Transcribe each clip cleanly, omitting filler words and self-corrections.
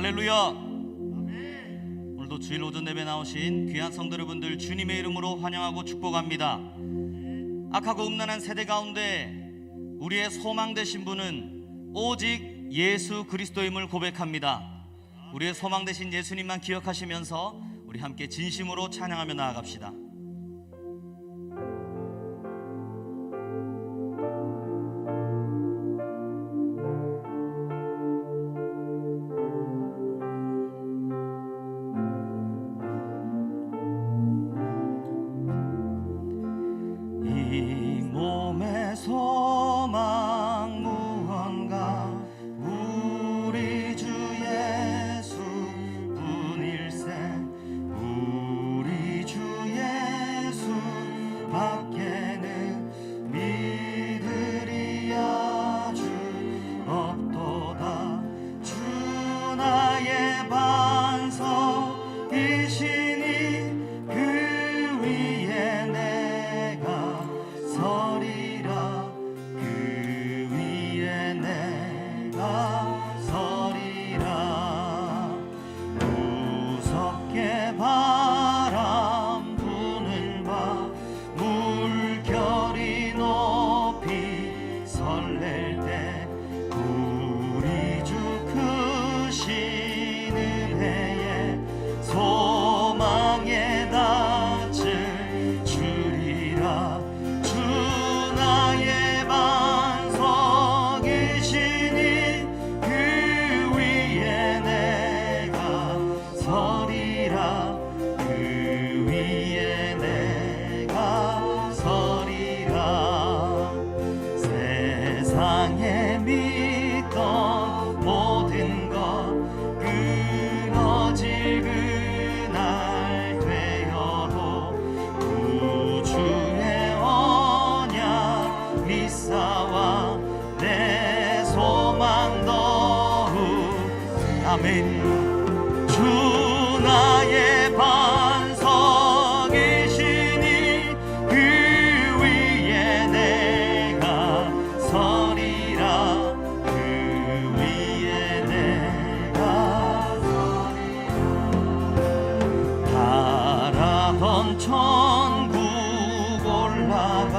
할렐루야. 오늘도 주일 오전 예배 나오신 귀한 성도 여러분들 주님의 이름으로 환영하고 축복합니다. 악하고 음란한 세대 가운데 우리의 소망 되신 분은 오직 예수 그리스도임을 고백합니다. 우리의 소망 되신 예수님만 기억하시면서 우리 함께 진심으로 찬양하며 나아갑시다. 이 몸의 소망 무언가 우리 주 예수 뿐일세. 우리 주 예수 밖에는 믿으리 아주 없도다. 주 나의 반석이시니 그 위에 내가 서리라. 그 위에 내가 서리라. 무섭게 바람 부는 밤 물결이 높이 설렐 때 우리 주 크신 은혜에 소망에 닿을 주리라. 주 나의 반석이시니 그 위에 내가 서리라. 그 위에 내가 서리라. 세상에 믿던 모든 것 끊어질 그날 되어도 구주의 언약 믿사와 내 소망 더욱. 아멘. 주 나의 반석이시니 그 위에 내가 서리라. 그 위에 내가 서리라. 바라던 천국 올라가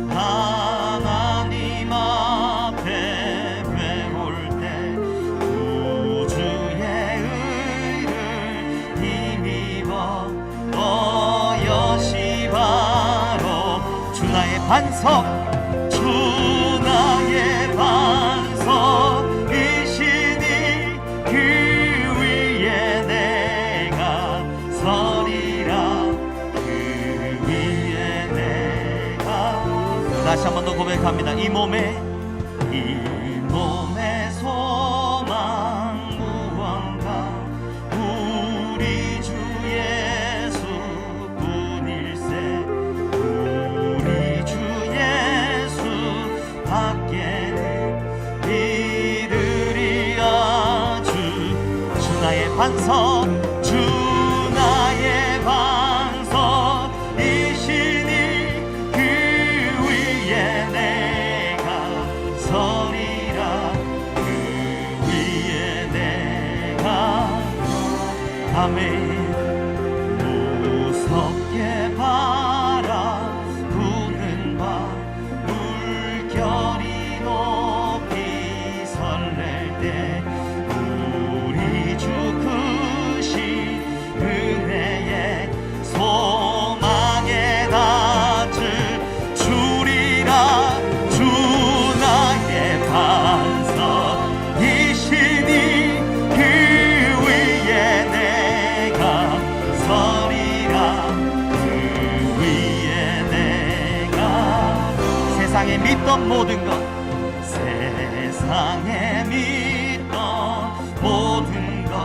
하나님 앞에 배울 때 구주의 의를 힘입어 너여시 바로 주 나의 반석. 주 나의 반석이시니 그 위에 내가 서리라. 그 위에 내가. 다시 한 번 더 고백합니다. 이 몸의 소망 무언가 우리 주 예수 뿐일세. 우리 주 예수 밖에는 믿으리 아주. 주 나의 반석. 주 나의 반석이시니 그 위에 내가 서리라. 그 위에 내가. 아멘. 무섭게 바람 부는 밤 물결이 높이 설렐 때 우리 주 크신 은혜에 소망에 닿을 주리라. 주 나의 반석이시니 그 위에 내가 서리라. 그 위에 내가. 세상에 믿던 모든 것 세상에 믿던 모든 것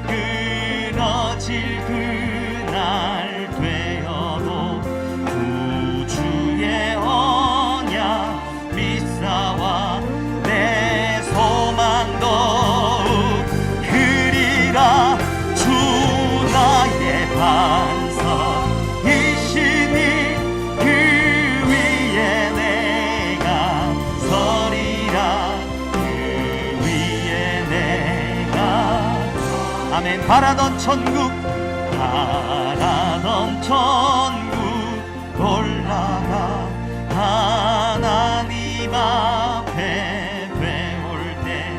끊어질 그날 되어도 구주의 언약 믿사와 내 소망 더욱 그리라. 주 나의 반석이시니 그 위에 내가 서리라. 그 위에 내가 아멘. 바라던 천국 올라가 하나님 앞에 배울 때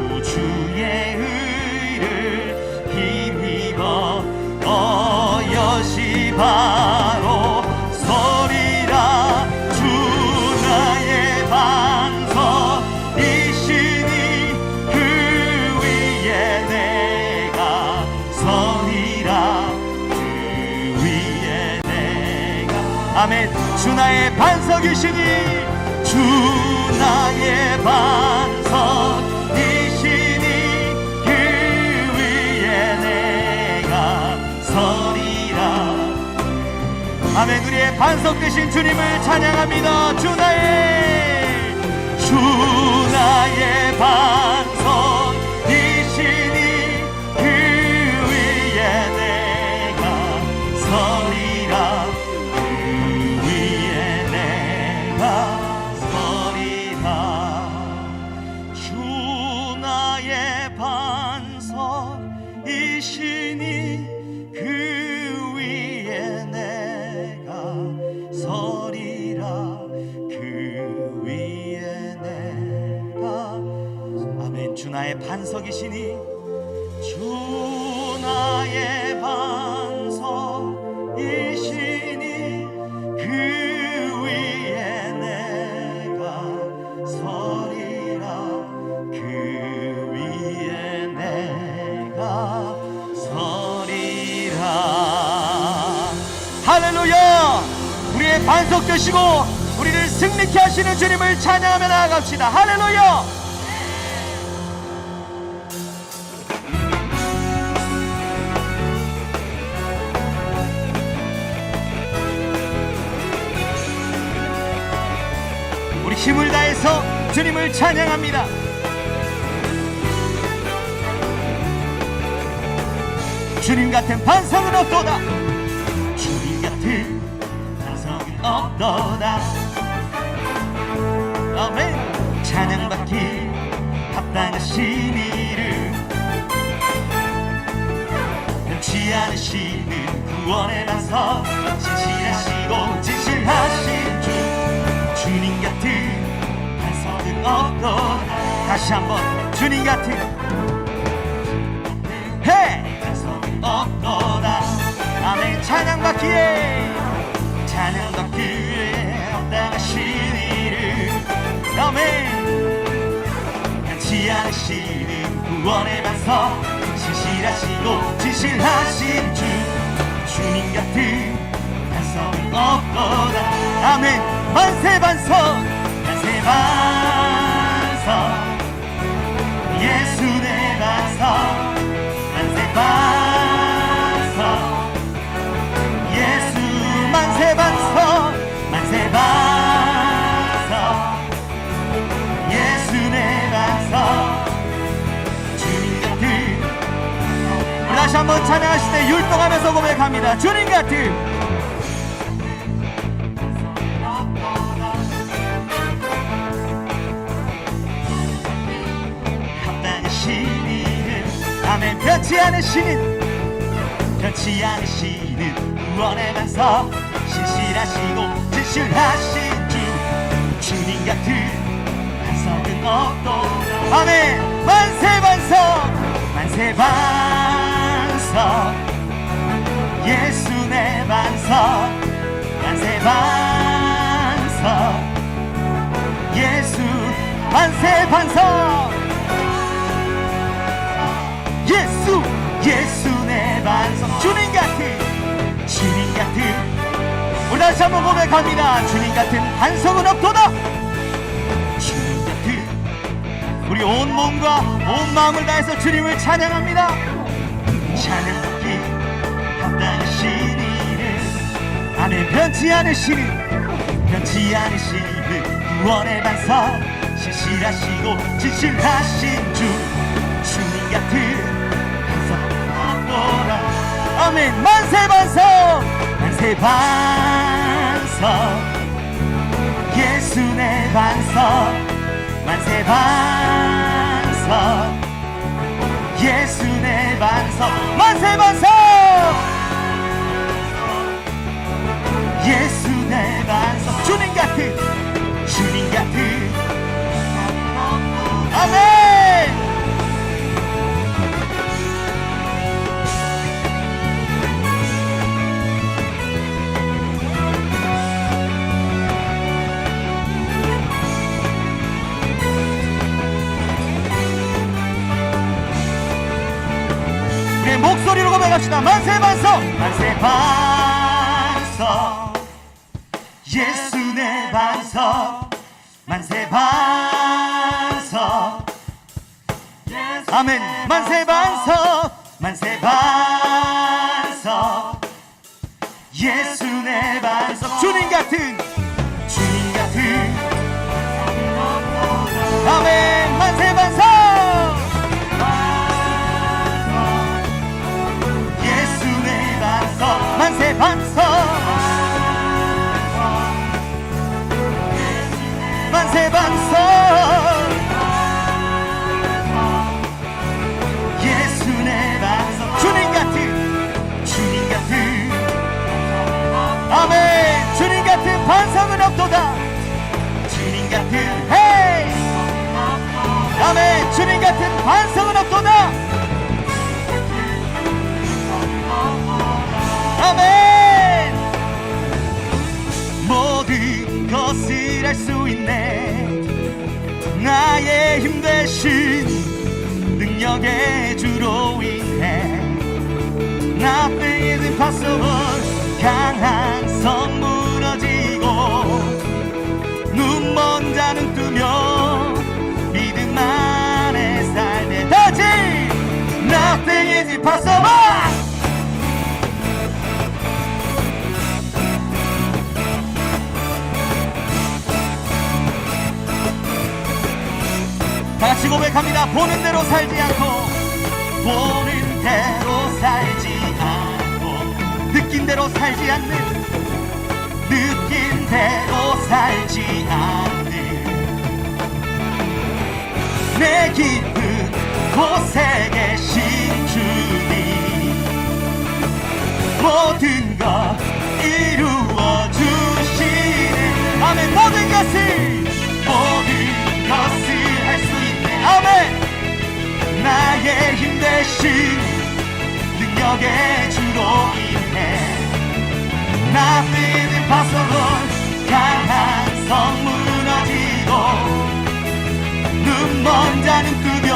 구주의 의를 힘입어 여시 바로 서리라. 주 나의 반석이시니 그 위에 내가 서리라. 그 위에 내가 아멘. 주 나의 반석이시니 주 나의 반석이시니 그 위에 내가 서리라. 아멘. 우리의 반석 되신 주님을 찬양합니다. 주 나의 반석이시니 그 위에 내가 서리라. 그 위에 내가 서리라. 주 나의 반석이시니 그 위에 내가 서리라. 그 위에 내가 아멘. 주 나의 반석이시니 주 나의 반석이시니 그 위에 내가 서리라. 그 위에 내가 서리라. 할렐루야. 우리의 반석 되시고 우리를 승리케 하시는 주님을 찬양하며 나아갑시다. 할렐루야. 우리 힘을 다해서 주님을 찬양합니다. 주님 같은 반석은 없도다. 주님 같은 반석은 없도다. 아멘. 찬양받기 합당하신 이름 변치 않으시는 구원의 반석 신실하시고 진실하신 주 주님 같은 반석은 없도다. 다시 한번 주님 같은 반석은 없도다. 아멘. 찬양받기에 합당하신 이름 아멘. 변치 않으시는 구원의 반석 신실하시고 진실하신 주 주님 같은 반석은 없도다. 아멘. 만세 반석 만세 반석 예수 내 반석 만세 반석 예수 만세 반석 만세 반석 예수 내 반석 주님 같은 우리 다시 한번 찬양하실 때 율동하면서 고백합니다. 주님 같은 아멘. 변치 않으시는 구원의 반석 신실하시고 진실하신 주 주님 같은 반석은 없도다. 아멘. 만세 반석 만세 반석 예수 내 반석 만세 반석 예수 만세 반석 예수 내 반석 주님 같은 우리 다시 한번 고백합니다. 주님 같은 반석은 없도다. 주님 같은 우리 온 몸과 온 마음을 다해서 주님을 찬양합니다. 찬양받기 합당하신 이름 아멘. 변치 않으시는 구원의 반석 신실하시고 진실하신 주 주님 같은 아멘. 만세 반석 만세 반석 예수 내 반석 만세 반석 예수 내 만세 반석. 예수 내 반석. 주님 같은 아멘. 내 목소리로 고백합시다. 만세 반석. 만세 반석. 예수 내 반석. 만세 반석. 아멘. 만세 반석. 만세 반석. 예수 내 반석. 주님 같은 아멘. 만세 반석. 예수 내 반석. 만세 반석. 만세 반석. 예수 내 반석. 주님 같은 아멘. 주님 같은 반석은 없도다. 주님 같은 헤이 아멘. 주님 같은 반석은 없도다. 아멘. 모든 것을 할 수 있네. 나의 힘 대신 능력의 주로 인해 Nothing is impossible. 강한 성 무너지고 눈먼 자는 뜨며 믿음 안에 살네. 다시 Nothing is impossible. 다시 고백합니다. 보는 대로 살지 않고 느낀 대로 살지 않는 내 깊은 곳에 계신 주님 모든 것 이루어 주시네. 아멘. 모든 것을 할 수 있네. 아멘. 나의 힘 대신 능력의 주로 인해 Nothing is impossible. 강한 성 무너지고 눈먼 자는 뜨며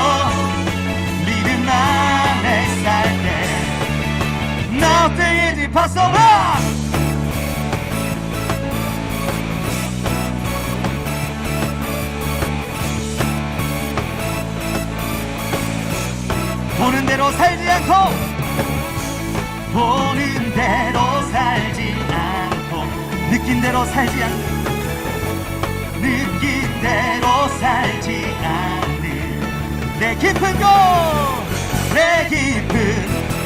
믿음 안에 살 때 Nothing is impossible. 보는 대로 살지 않고 느낀 대로 살지 않는 내 깊은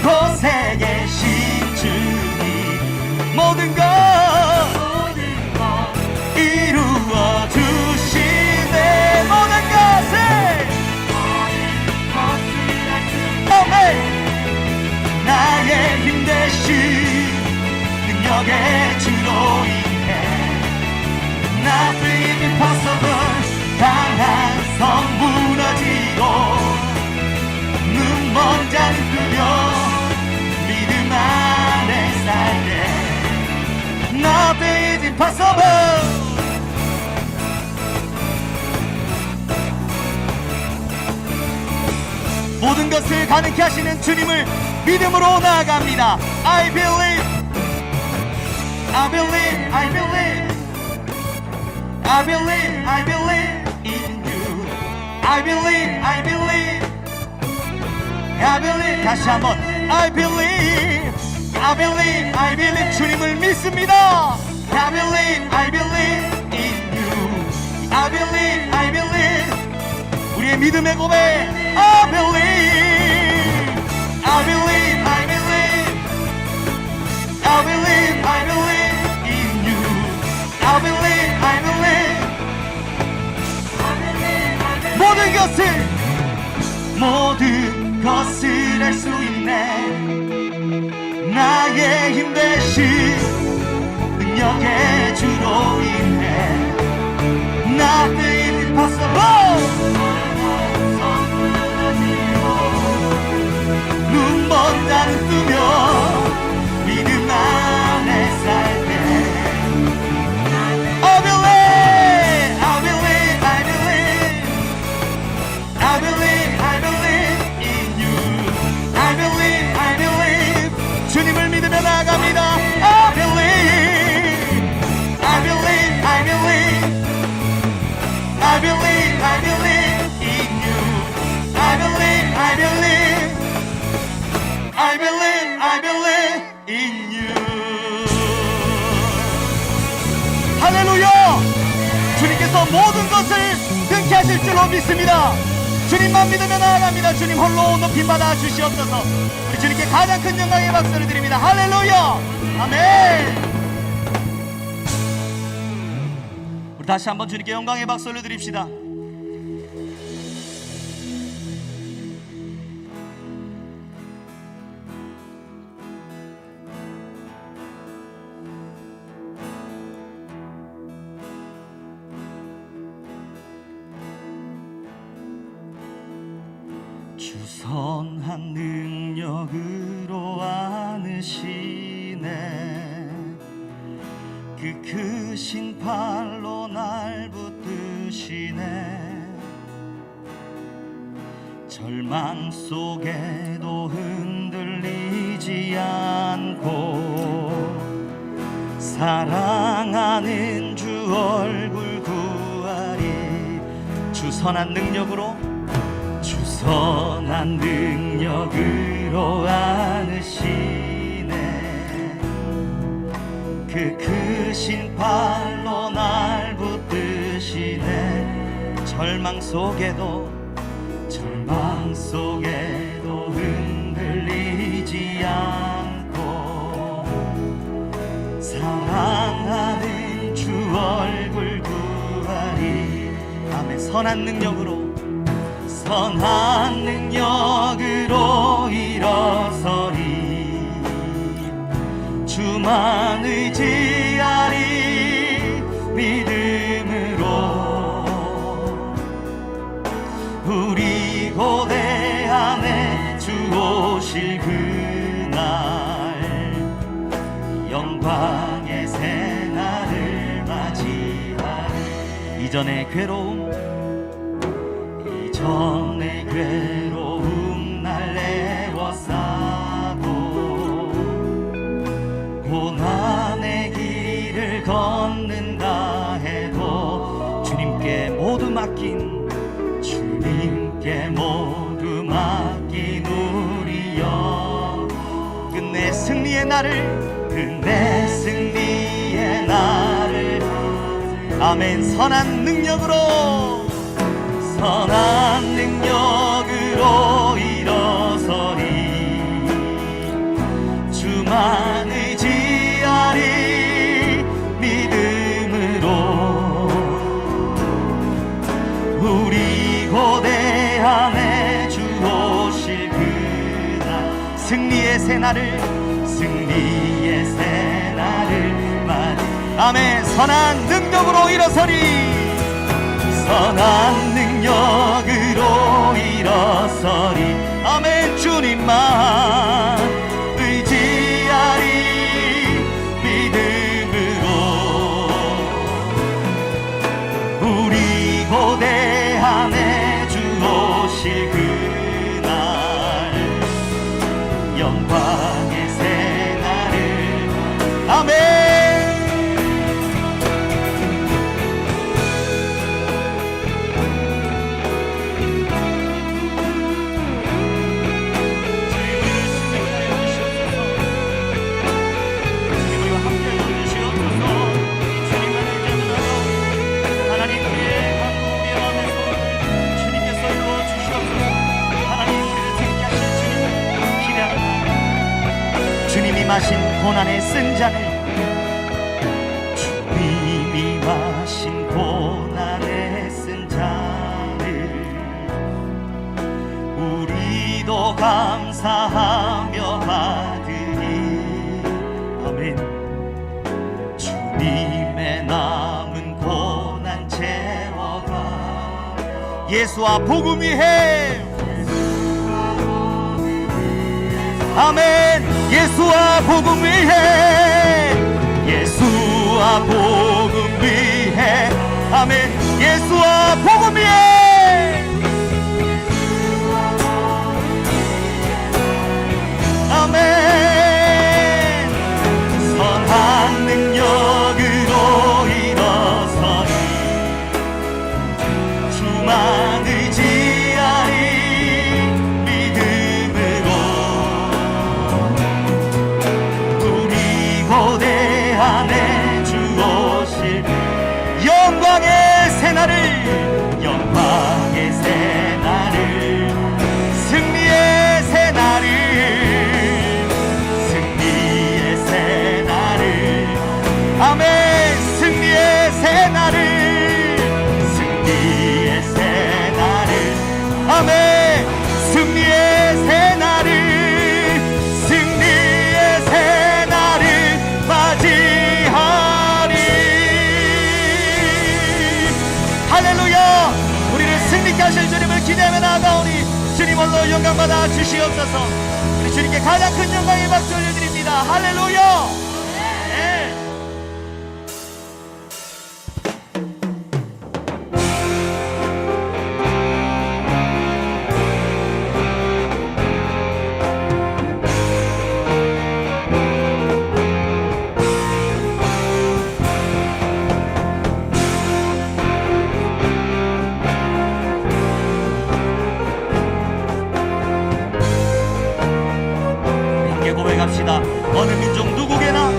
곳에 계신 주님 모든 것 이루어 주시네. 모든 것을 나의 힘 대신 능력의 주로 인해 Nothing is impossible. 강한 성 무너지고 눈먼 자는 뜨며 믿음 안에 살 때 Nothing is impossible. 모든 것을 가능케 하시는 주님을 믿음으로 나아갑니다. I believe, I believe, I believe, I believe, I believe in you. I believe, I believe, I believe. 다시 한번 I believe, I believe, I believe. 주님을 믿습니다. I believe, I believe in you. I believe, I believe. 우리의 믿음의 고백 I believe, I believe, I believe, I believe, I believe in you. I believe, I believe, I believe, I believe. 모든 것을 할 수 있네. 나의 힘 대신 능력의 주로 인해 Nothing impossible. 눈먼 자는 뜨며 믿음 안에 살 때 I believe, I believe, I believe, I believe, I believe in you. I believe, I believe. 주님을 믿으며 나아갑니다. I believe, I believe, I believe, I believe, I believe in you. I believe, I believe, I believe, I believe in you. 할렐루야! 주님께서 모든 것을 등케 하실 줄로 믿습니다. 주님만 믿으며 나아갑니다. 주님 홀로 높임 받아 주시옵소서. 우리 주님께 가장 큰 영광의 박수를 드립니다. 할렐루야! 아멘. 우리 다시 한번 주님께 영광의 박수를 드립시다. 주선한 능력으로 안으시네. 그 크신 팔로 날 붙드시네. 절망 속에도 흔들리지 않고 사랑하는 주 얼굴 구하리. 주선한 능력으로, 주선한 능력으로 안으시네. 그 크신 팔로 날 붙드시네. 절망 속에도 흔들리지 않고 사랑하는 주 얼굴 구하리. 아멘. 선한 능력으로 일어서리. 주만 의지하리. 믿음으로 우리 고대 안에 주 오실 그날 영광의 새날을 맞이하리. 이전의 괴로움 날 애워싸고 고난의 길을 걷는다 해도 주님께 모두 맡긴 우리 영 끝내 승리의 날을 아멘. 선한 능력으로 일어서리. 주만 의지하리. 믿음으로 우리 고대 안에 주 오실 그날 승리의 새날을 맞이. 아멘. 선한 능력으로 일어서리. 선한 능력으로 일어서리. 아멘. 주님만 의지하리. 믿음으로 우리 고대 안에 주 오실 그날 영광의 새날을 아멘. 마신 고난의 쓴 잔을 주님이 마신 고난의 쓴 잔을 우리도 감사하며 받으리. 예수와 복음 위해. 아멘. 예수와 복음 위해. 예수와 복음 위해. 아멘. 예수와 복음 위해. 아멘. 선한 능력으로 일어서니 주만 의지하리 믿음으로 우리 고대 안에 주오실 영광의 새날을, 영광의 새날을, 승리의 새날을, 승리의 새날을. 아멘. 승리의 새날을, 승리의 새날을. 아멘. 승리의 새날을, 승리의 새날을 맞이하리. 할렐루야. 우리를 승리케 하실 주님을 기대하며 나아가오니 주님 홀로 영광받아 주시옵소서. 우리 주님께 가장 큰 영광의 박수 올려드립니다. 할렐루야. 네. 함께 고백합시다. 어느 민족 누구게나,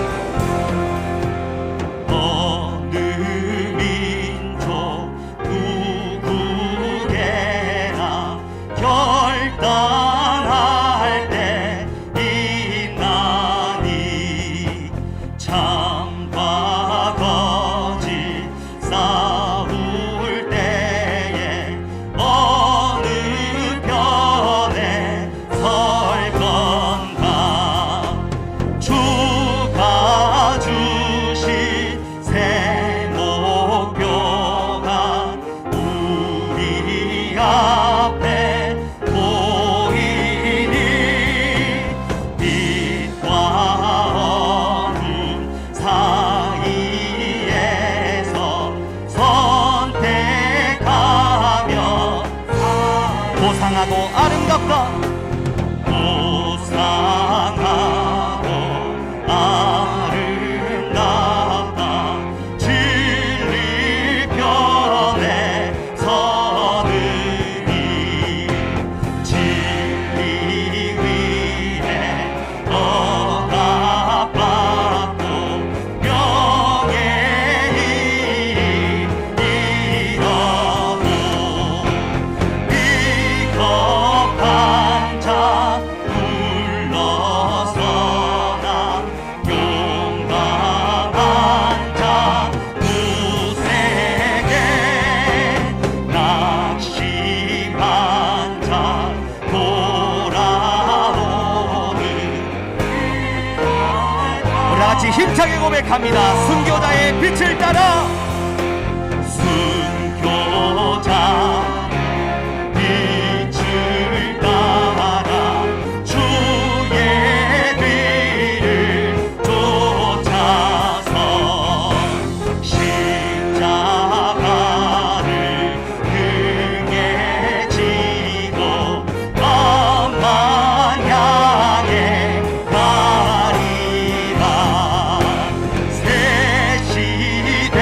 어느 민족 누구게나 결단할 때 있나니 참과 거짓 싸울 때에 어느 편에 설 건가. 주가 주신 새 목표가 우리 앞에 보이니 빛과 어둠 사이에서 선택하며 고상하고 아름답다, 고상하고 아름답다. 진리 편에 서느니 진리 위에 억압받고 명예히 이뤄도 비겁한 자 물러서나 용감한 자 우세게 낙심한 자 돌아오는. 우리 다같이 힘차게 고백합니다. 순교자의 빛을 따라. 순교자 빛을 따라 주의 뒤를 쫓아서 십자가를 등에 지고 밤만 향해 가리라. 새 시대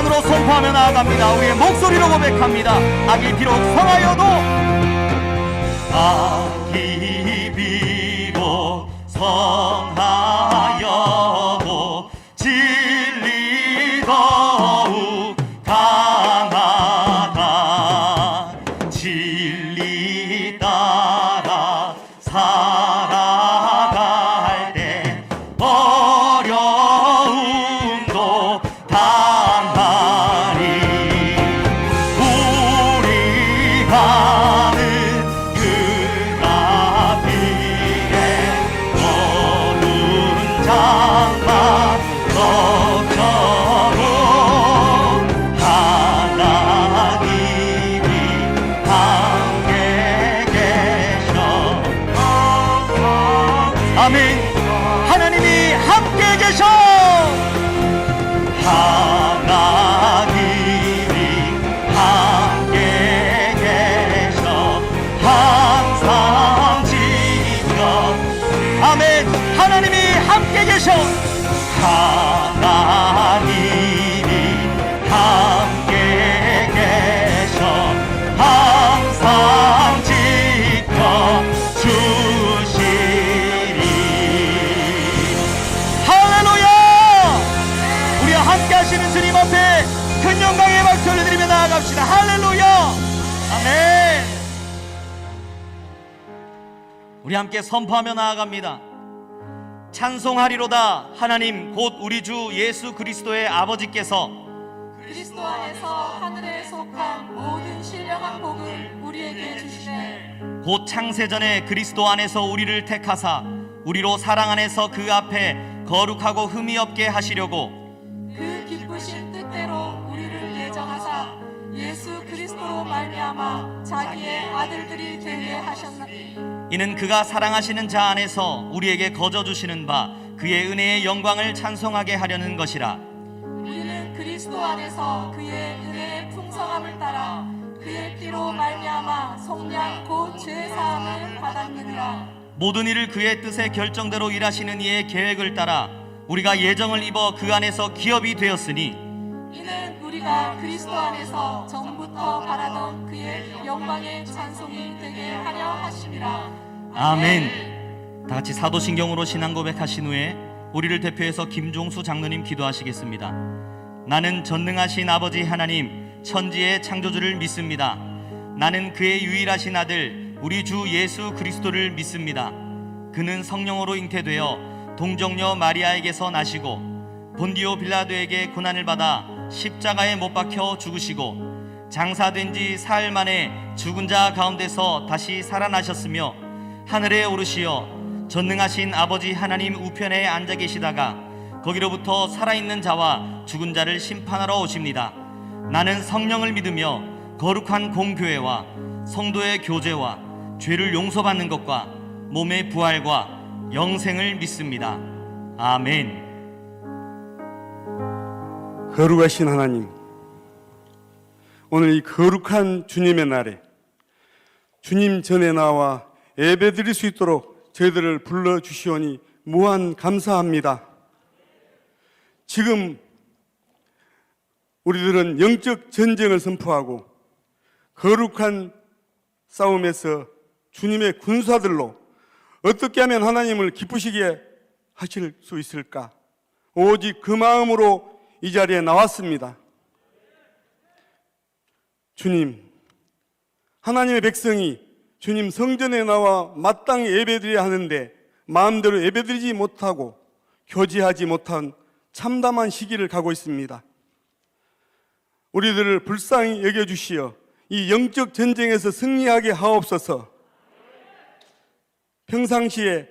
영광으로 선포하며 나아갑니다. 우리의 목소리로 고백합니다. 악이 비록 성하여도, 악이 비록 성하여도 진리 더욱 강하다. 진리 따라 살아갈 때 어려움도 당하리. 우리 가는 그 앞길에 어두운 장막 덮쳐도 하나님이 함께 계셔. 아멘. 하나님이 함께 계셔. 하나님이 함께 계셔. 항상 지켜. 아멘. 하나님이 함께 계셔. 하나님이 함께 계셔. 항상 지켜 주시리. 할렐루야. 우리와 함께 하시는 주님 앞에 큰 영광의 박수 올려드리며 나아갑시다. 할렐루야. 아멘. 우리 함께 선포하며 나아갑니다. 찬송하리로다. 하나님 곧 우리 주 예수 그리스도의 아버지께서 그리스도 안에서 하늘에 속한 모든 신령한 복을 우리에게 주시네. 곧 창세전에 그리스도 안에서 우리를 택하사 우리로 사랑 안에서 그 앞에 거룩하고 흠이 없게 하시려고 그 기쁘신 뜻대로 우리를 예정하사 예수 그리스도로 말미암아 자기의 아들들이 되게 하셨나니 이는 그가 사랑하시는 자 안에서 우리에게 거저 주시는 바 그의 은혜의 영광을 찬송하게 하려는 것이라. 우리는 그리스도 안에서 그의 은혜의 풍성함을 따라 그의 피로 말미암아 속량 곧 죄 사함을 받았느니라. 모든 일을 그의 뜻의 결정대로 일하시는 이의 계획을 따라 우리가 예정을 입어 그 안에서 기업이 되었으니 이는 우리가 그리스도 안에서 전부터 바라던 그의 영광의 찬송이 되게 하려 하심이라. 아멘. 다 같이 사도신경으로 신앙 고백하신 후에 우리를 대표해서 김종수 장로님 기도하시겠습니다. 나는 전능하신 아버지 하나님 천지의 창조주를 믿습니다. 나는 그의 유일하신 아들 우리 주 예수 그리스도를 믿습니다. 그는 성령으로 잉태되어 동정녀 마리아에게서 나시고 본디오 빌라도에게 고난을 받아 십자가에 못 박혀 죽으시고 장사된 지 사흘 만에 죽은 자 가운데서 다시 살아나셨으며 하늘에 오르시어 전능하신 아버지 하나님 우편에 앉아 계시다가 거기로부터 살아있는 자와 죽은 자를 심판하러 오십니다. 나는 성령을 믿으며 거룩한 공교회와 성도의 교제와 죄를 용서받는 것과 몸의 부활과 영생을 믿습니다. 아멘. 거룩하신 하나님, 오늘 이 거룩한 주님의 날에 주님 전에 나와 예배드릴 수 있도록 저희들을 불러주시오니 무한 감사합니다. 지금 우리들은 영적 전쟁을 선포하고 거룩한 싸움에서 주님의 군사들로 어떻게 하면 하나님을 기쁘시게 하실 수 있을까? 오직 그 마음으로 이 자리에 나왔습니다. 주님, 하나님의 백성이 주님 성전에 나와 마땅히 예배드려야 하는데 마음대로 예배드리지 못하고 교제하지 못한 참담한 시기를 가고 있습니다. 우리들을 불쌍히 여겨주시어 이 영적 전쟁에서 승리하게 하옵소서. 평상시에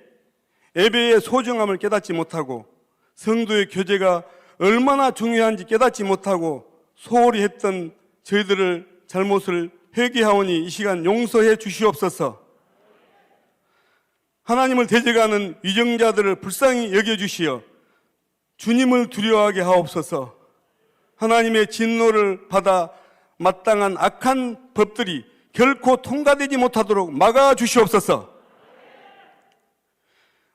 예배의 소중함을 깨닫지 못하고 성도의 교제가 얼마나 중요한지 깨닫지 못하고 소홀히 했던 저희들을 잘못을 회개하오니 이 시간 용서해 주시옵소서. 하나님을 대적하는 위정자들을 불쌍히 여겨주시어 주님을 두려워하게 하옵소서. 하나님의 진노를 받아 마땅한 악한 법들이 결코 통과되지 못하도록 막아주시옵소서.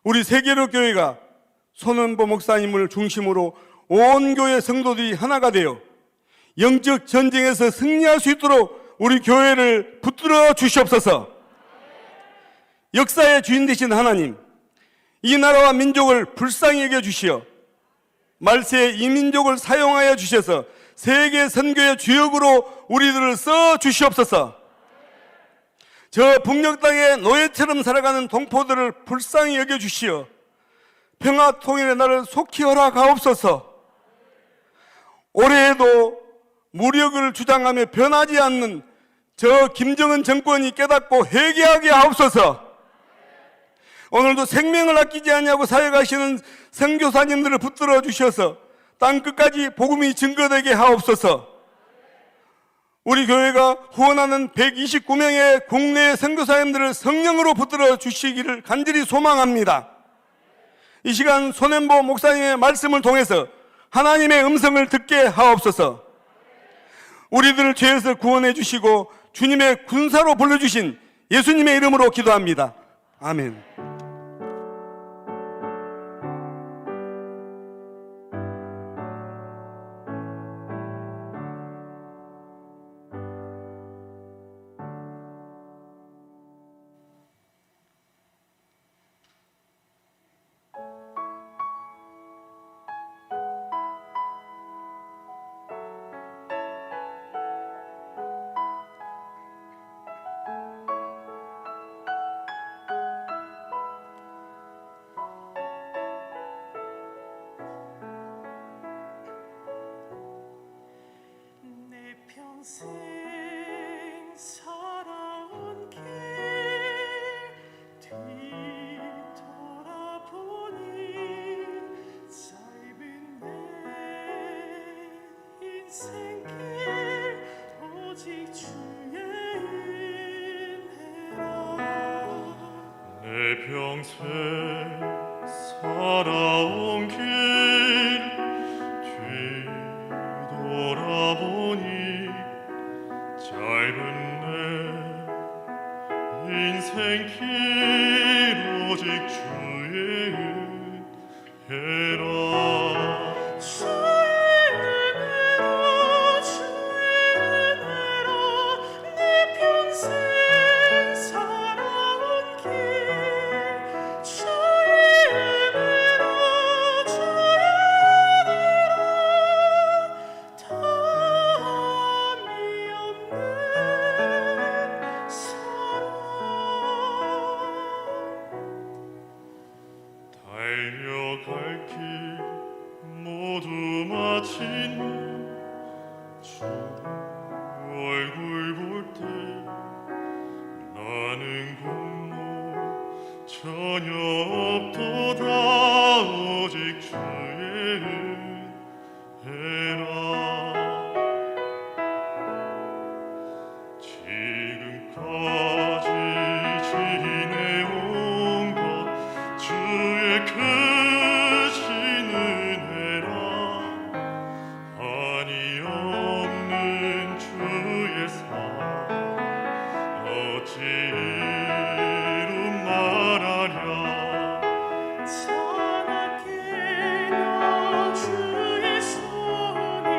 우리 세계로 교회가 손은보 목사님을 중심으로 온 교회 성도들이 하나가 되어 영적 전쟁에서 승리할 수 있도록 우리 교회를 붙들어 주시옵소서. 역사의 주인 되신 하나님, 이 나라와 민족을 불쌍히 여겨 주시어 말세에 이 민족을 사용하여 주셔서 세계 선교의 주역으로 우리들을 써 주시옵소서. 저 북녘 땅에 노예처럼 살아가는 동포들을 불쌍히 여겨 주시어 평화 통일의 날을 속히 허락하옵소서. 올해에도 무력을 주장하며 변하지 않는 저 김정은 정권이 깨닫고 회개하게 하옵소서. 오늘도 생명을 아끼지 아니하고 사역하시는 선교사님들을 붙들어 주셔서 땅 끝까지 복음이 증거되게 하옵소서. 우리 교회가 후원하는 129명의 국내 선교사님들을 성령으로 붙들어 주시기를 간절히 소망합니다. 이 시간 손현보 목사님의 말씀을 통해서 하나님의 음성을 듣게 하옵소서. 우리들을 죄에서 구원해 주시고 주님의 군사로 불러주신 예수님의 이름으로 기도합니다. 아멘. 평생 살아온 길 뒤돌아보니 짧은 내 인생길 오직 주의 은혜라. 내 평생 살아온 길 뒤돌아보니 짧은 내 인생길 오직 주의 은혜라. 주의 은혜라 주의 은혜라 내 평생 살아온 길 주의 은혜라 주의 은혜라 담이 없는 사랑. 달려갈 길 모두 마친 주 얼굴 볼 때 나는 공로 전혀 없도다 오직 주의 은혜라. 지금까지 지내온 것 주의 크신 은혜라. 한이 없는 주의 사랑 어찌 이루 말하랴. 찬하게 나 주의 손이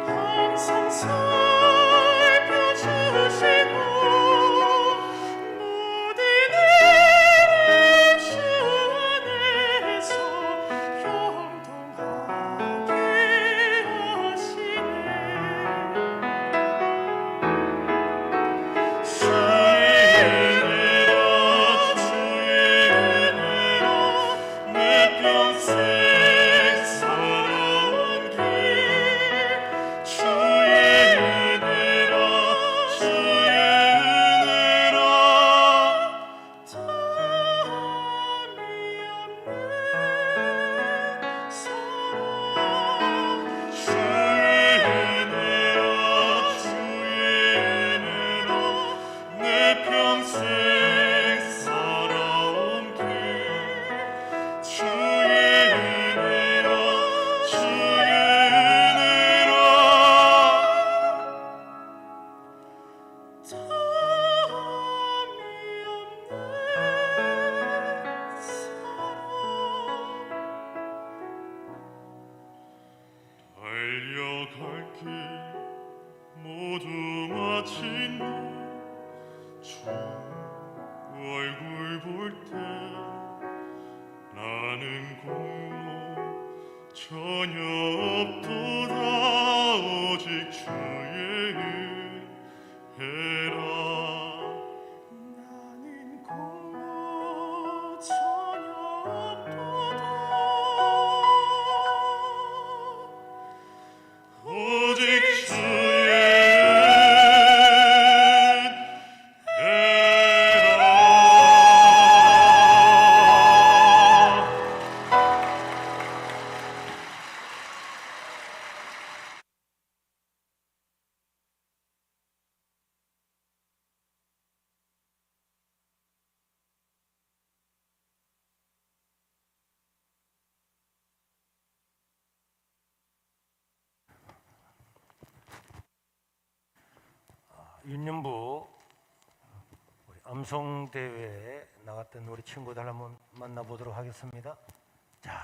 항상 살펴주시고 모든 일을 주 안에서 형통하게 하시네. 주의 은혜라 주의 은혜라 내 평생 살아온 길 주의 은혜라 주의 은혜라 담이 없는 사랑. 주의 은혜라 주의 은혜라 내 평생 살아온 길 주의 은혜라 주의 은혜라 담이 없는 사랑. 달려갈 길 아침 주 얼굴 볼 때 나는 공로 전혀 없도다 오직 주의 은혜라 나는 공로 전혀 없도다 오직 주의 윤년부 우리 암송 대회에 나갔던 우리 친구들 한번 만나보도록 하겠습니다. 자,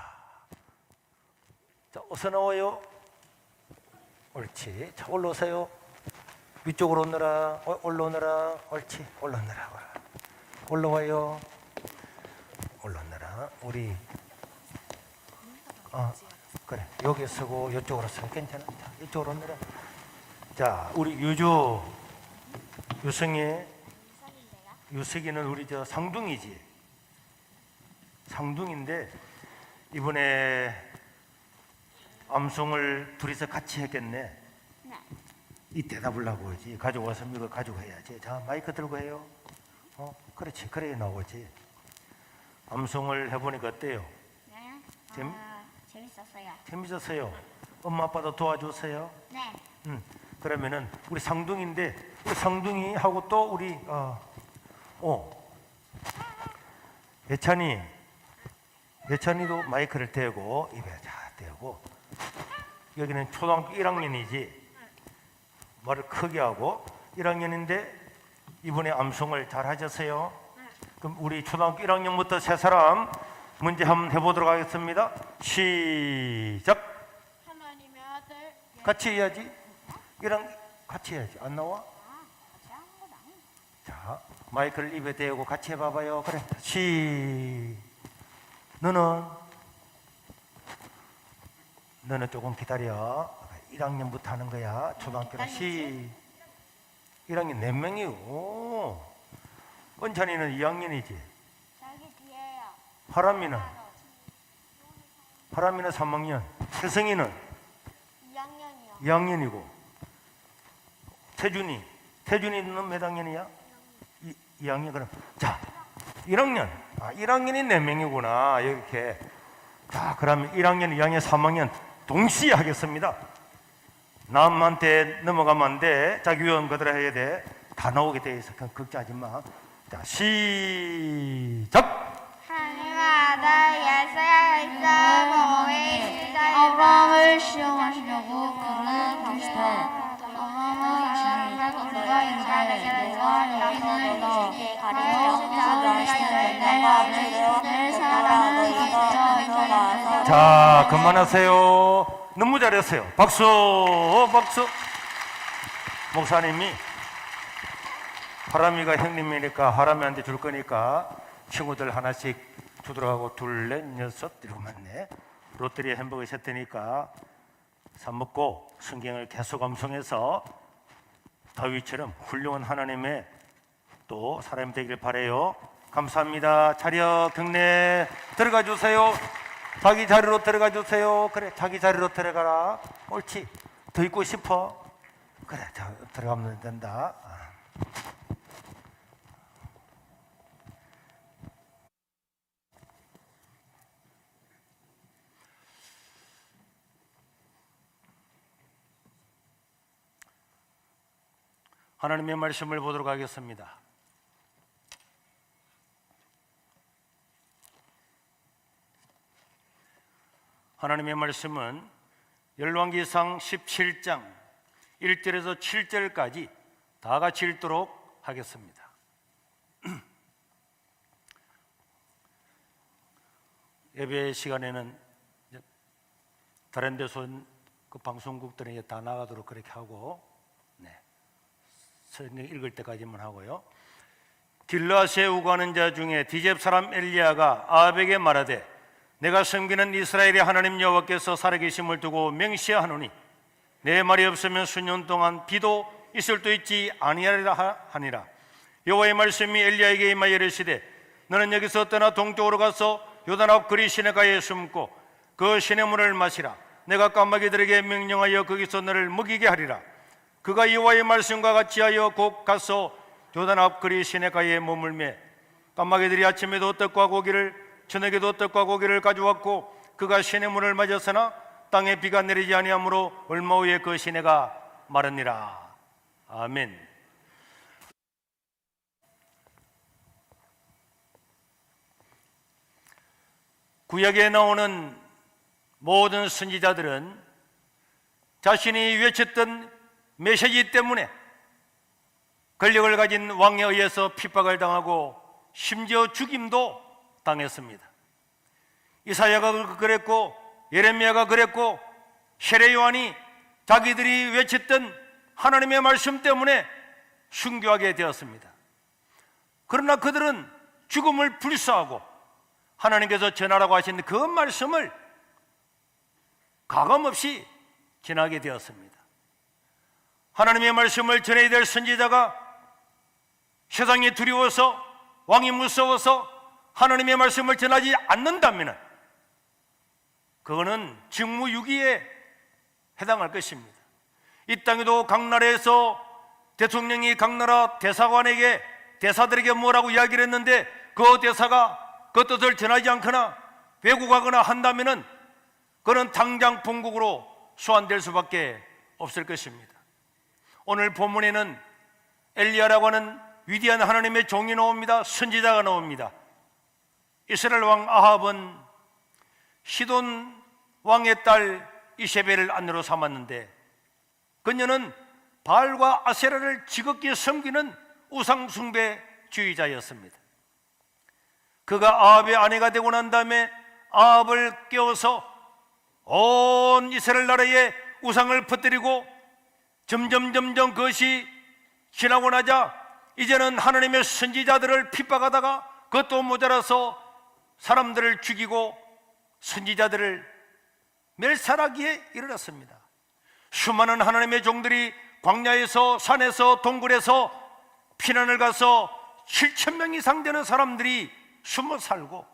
어서 나와요. 옳지. 자, 올라오세요. 위쪽으로 오너라. 올라오너라. 옳지. 올라오너라. 올라와요. 올라오너라. 우리 그래. 여기 서고 이쪽으로 서고 괜찮아. 자, 이쪽으로 오너라. 자, 우리 유성이 유석이는 우리 저 상둥이지. 상둥인데 이번에 암송을 둘이서 같이 했겠네. 네. 이 대답을하고 오지. 가져와서 이거 가지고 해야지. 자, 마이크 들고 해요. 그렇지. 그래야 나오지. 암송을 해보니까 어때요? 네. 재밌었어요. 재밌었어요. 엄마 아빠도 도와주세요. 네. 그러면은 우리 상둥인데 우리 상둥이하고 또 우리 예찬이도 마이크를 대고 입에 자 대고 여기는 초등학교 1학년이지 말을 크게 하고 1학년인데 이번에 암송을 잘 하셨어요. 그럼 우리 초등학교 1학년부터 세 사람 문제 한번 해보도록 하겠습니다. 시작. 하나님의 아들. 같이 해야지. 이랑 같이 해야지. 안 나와? 같이 한 거다. 자, 마이크를 입에 대고 같이 해봐봐요. 그래. 너는 조금 기다려. 1학년부터 하는 거야. 초등학교는 1학년 4명이요. 은찬이는 2학년이지. 저기 뒤에요. 하람이는 3학년. 혜성이는 2학년이요. 2학년이고. 태준이는 몇 학년이야? 2학년. 그럼 자, 1학년. 1학년이 4명이구나. 이렇게. 자, 그러면 1학년, 2학년, 3학년 동시에 하겠습니다. 남한테 넘어가면 안 돼. 자기 위험 그대로 해야 돼. 다 나오게 돼 있어. 그럼 걱정하지 마. 자, 시작. 하나님의 아들 예수 그리스도의 아브라함을 시험하시려고 그를 부르시되 아브라함은 이스라엘과 그가 이스라엘에게 약속을 가리켜 자, 그만하세요. 너무 잘했어요. 박수, 박수. 목사님이 하람이가 형님이니까 하람이한테 줄 거니까 친구들 하나씩 주도록 하고 둘, 넷, 여섯 이러고 맞네. 롯데리아 햄버거 세트니까 사 먹고 성경을 계속 암송해서 다윗처럼 훌륭한 하나님의 또 사람이 되길 바라요. 감사합니다. 차렷 경례 들어가 주세요. 자기 자리로 들어가 주세요. 그래, 자기 자리로 들어가라. 옳지. 더 있고 싶어. 그래, 자, 들어가면 된다. 하나님의 말씀을 보도록 하겠습니다. 하나님의 말씀은 열왕기상 17장 1절에서 7절까지 다 같이 읽도록 하겠습니다. 예배 시간에는 다른 데서 그 방송국들이 다 나가도록 그렇게 하고, 네, 성경 읽을 때까지만 하고요. 길르앗에 우거하는 자 중에 디셉 사람 엘리야가 아합에게 말하되 내가 섬기는 이스라엘의 하나님 여호와께서 살아계심을 두고 맹세하노니 내 말이 없으면 수년 동안 비도 있을 수도 있지 아니하리라 하니라. 여호와의 말씀이 엘리야에게 임하여 이르시되 너는 여기서 떠나 동쪽으로 가서 요단 앞 그리 시내가에 숨고 그 시내물을 마시라. 내가 까마귀들에게 명령하여 거기서 너를 먹이게 하리라. 그가 여호와의 말씀과 같이 하여 곧 가서 요단 앞 그리 시내가에 머물매 까마귀들이 아침에도 떡과 고기를 저녁에도 떡과 고기를 가져왔고 그가 시내물을 맞았으나 땅에 비가 내리지 아니하므로 얼마 후에 그 시내가 마르니라. 아멘. 구약에 나오는 모든 선지자들은 자신이 외쳤던 메시지 때문에 권력을 가진 왕에 의해서 핍박을 당하고 심지어 죽임도 당했습니다. 이사야가 그랬고 예레미야가 그랬고 세례 요한이 자기들이 외쳤던 하나님의 말씀 때문에 순교하게 되었습니다. 그러나 그들은 죽음을 불사하고 하나님께서 전하라고 하신 그 말씀을 가감없이 전하게 되었습니다. 하나님의 말씀을 전해야 될 선지자가 세상이 두려워서 왕이 무서워서 하나님의 말씀을 전하지 않는다면 그거는 직무유기에 해당할 것입니다. 이 땅에도 각 나라에서 대통령이 각 나라 대사관에게 대사들에게 뭐라고 이야기를 했는데 그 대사가 그 뜻을 전하지 않거나 왜곡하거나 한다면 그는 당장 본국으로 소환될 수밖에 없을 것입니다. 오늘 본문에는 엘리야라고 하는 위대한 하나님의 종이 나옵니다. 선지자가 나옵니다. 이스라엘 왕 아합은 시돈 왕의 딸 이세벨을 아내로 삼았는데 그녀는 바알과 아세라를 지극히 섬기는 우상숭배주의자였습니다. 그가 아합의 아내가 되고 난 다음에 아합을 깨워서 온 이스라엘 나라에 우상을 퍼뜨리고 점점 그것이 지나고 나자 이제는 하나님의 선지자들을 핍박하다가 그것도 모자라서 사람들을 죽이고 선지자들을 멸살하기에 이르렀습니다. 수많은 하나님의 종들이 광야에서 산에서 동굴에서 피난을 가서 7,000명 이상 되는 사람들이 숨어 살고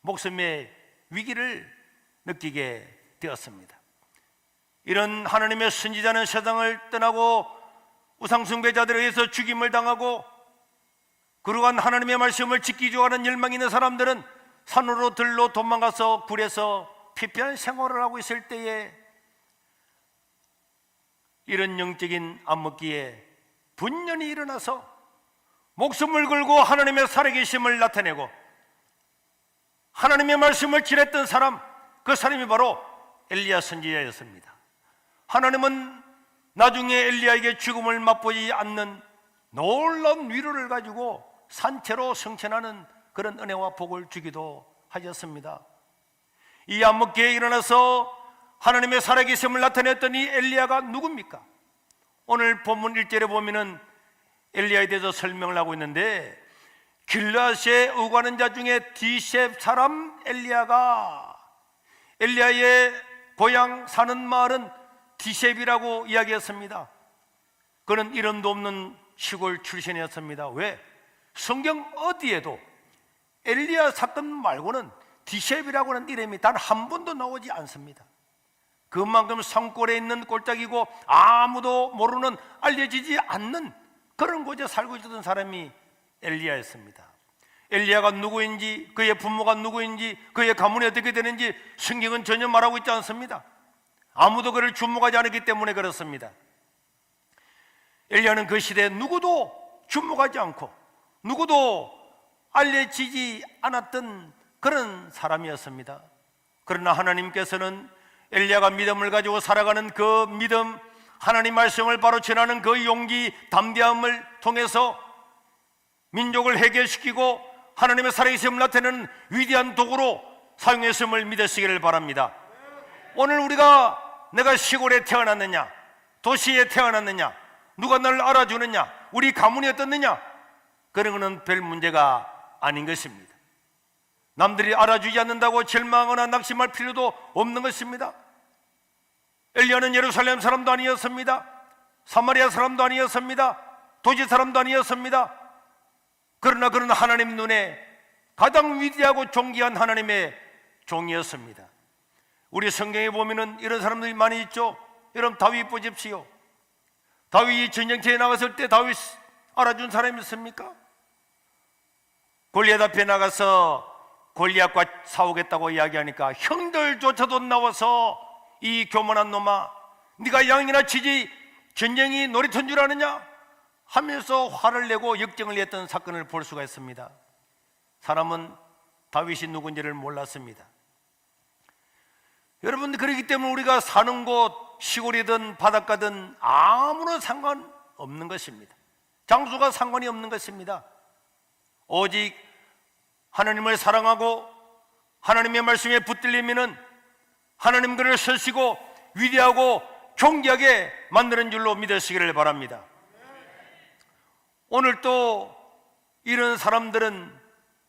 목숨의 위기를 느끼게 되었습니다. 이런 하나님의 선지자는 세상을 떠나고 우상숭배자들에 의해서 죽임을 당하고 그러한 하나님의 말씀을 지키려고 하는 열망이 있는 사람들은 산으로 들로 도망가서 굴에서 피폐한 생활을 하고 있을 때에 이런 영적인 암흑기에 분연히 일어나서 목숨을 걸고 하나님의 살아계심을 나타내고 하나님의 말씀을 지냈던 사람, 그 사람이 바로 엘리야 선지자였습니다. 하나님은 나중에 엘리야에게 죽음을 맛보지 않는 놀라운 위로를 가지고 산채로 성천하는 그런 은혜와 복을 주기도 하셨습니다. 이 암흑기에 일어나서 하나님의 살아계심을 나타냈던 이 엘리야가 누굽니까? 오늘 본문 1절에 보면은 엘리야에 대해서 설명을 하고 있는데 길르앗에 우거하는 자 중에 디셉 사람 엘리야가, 엘리야의 고향 사는 마을은 디셉이라고 이야기했습니다. 그는 이름도 없는 시골 출신이었습니다. 왜? 성경 어디에도 엘리야 사건 말고는 디셉이라고 하는 이름이 단 한 번도 나오지 않습니다. 그만큼 산골에 있는 꼴짝이고 아무도 모르는, 알려지지 않는 그런 곳에 살고 있었던 사람이 엘리야였습니다. 엘리야가 누구인지, 그의 부모가 누구인지, 그의 가문이 어떻게 되는지 성경은 전혀 말하고 있지 않습니다. 아무도 그를 주목하지 않았기 때문에 그렇습니다. 엘리야는 그 시대에 누구도 주목하지 않고 누구도 알려지지 않았던 그런 사람이었습니다. 그러나 하나님께서는 엘리야가 믿음을 가지고 살아가는 그 믿음, 하나님 말씀을 바로 전하는 그 용기, 담대함을 통해서 민족을 해결시키고 하나님의 살아계심을 나타내는 위대한 도구로 사용했음을 믿으시기를 바랍니다. 오늘 우리가 내가 시골에 태어났느냐, 도시에 태어났느냐, 누가 나를 알아주느냐, 우리 가문이 어떻느냐, 그런 것은 별 문제가 아닌 것입니다. 남들이 알아주지 않는다고 절망하거나 낙심할 필요도 없는 것입니다. 엘리야는 예루살렘 사람도 아니었습니다. 사마리아 사람도 아니었습니다. 도시 사람도 아니었습니다. 그러나 그는 하나님 눈에 가장 위대하고 존귀한 하나님의 종이었습니다. 우리 성경에 보면은 이런 사람들이 많이 있죠. 여러분 다윗 보십시오. 다윗이 전쟁터에 나갔을 때 다윗 알아준 사람이 있습니까? 골리앗 앞에 나가서 골리앗과 싸우겠다고 이야기하니까 형들조차도 나와서 이 교만한 놈아, 네가 양이나 치지 전쟁이 놀이터인 줄 아느냐 하면서 화를 내고 역정을 냈던 사건을 볼 수가 있습니다. 사람은 다윗이 누군지를 몰랐습니다. 여러분, 그렇기 때문에 우리가 사는 곳 시골이든 바닷가든 아무런 상관없는 것입니다. 장소가 상관이 없는 것입니다. 오직 하나님을 사랑하고 하나님의 말씀에 붙들리면은 하나님 그를 서시고 위대하고 존귀하게 만드는 줄로 믿으시기를 바랍니다. 오늘 또 이런 사람들은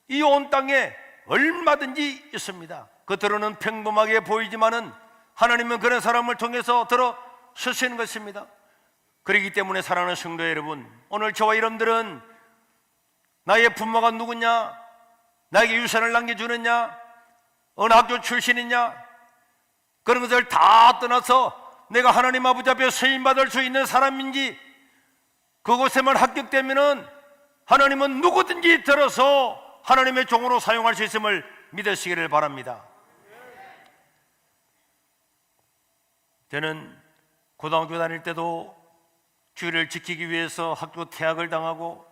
이 온 땅에 얼마든지 있습니다. 겉으로는 평범하게 보이지만은 하나님은 그런 사람을 통해서 들어 서시는 것입니다. 그렇기 때문에 사랑하는 성도 여러분, 오늘 저와 여러분들은 나의 부모가 누구냐, 나에게 유산을 남겨주느냐, 어느 학교 출신이냐, 그런 것을 다 떠나서 내가 하나님 아버지 앞에 쓰임받을 수 있는 사람인지, 그곳에만 합격되면은 하나님은 누구든지 들어서 하나님의 종으로 사용할 수 있음을 믿으시기를 바랍니다. 저는 고등학교 다닐 때도 주의를 지키기 위해서 학교 퇴학을 당하고,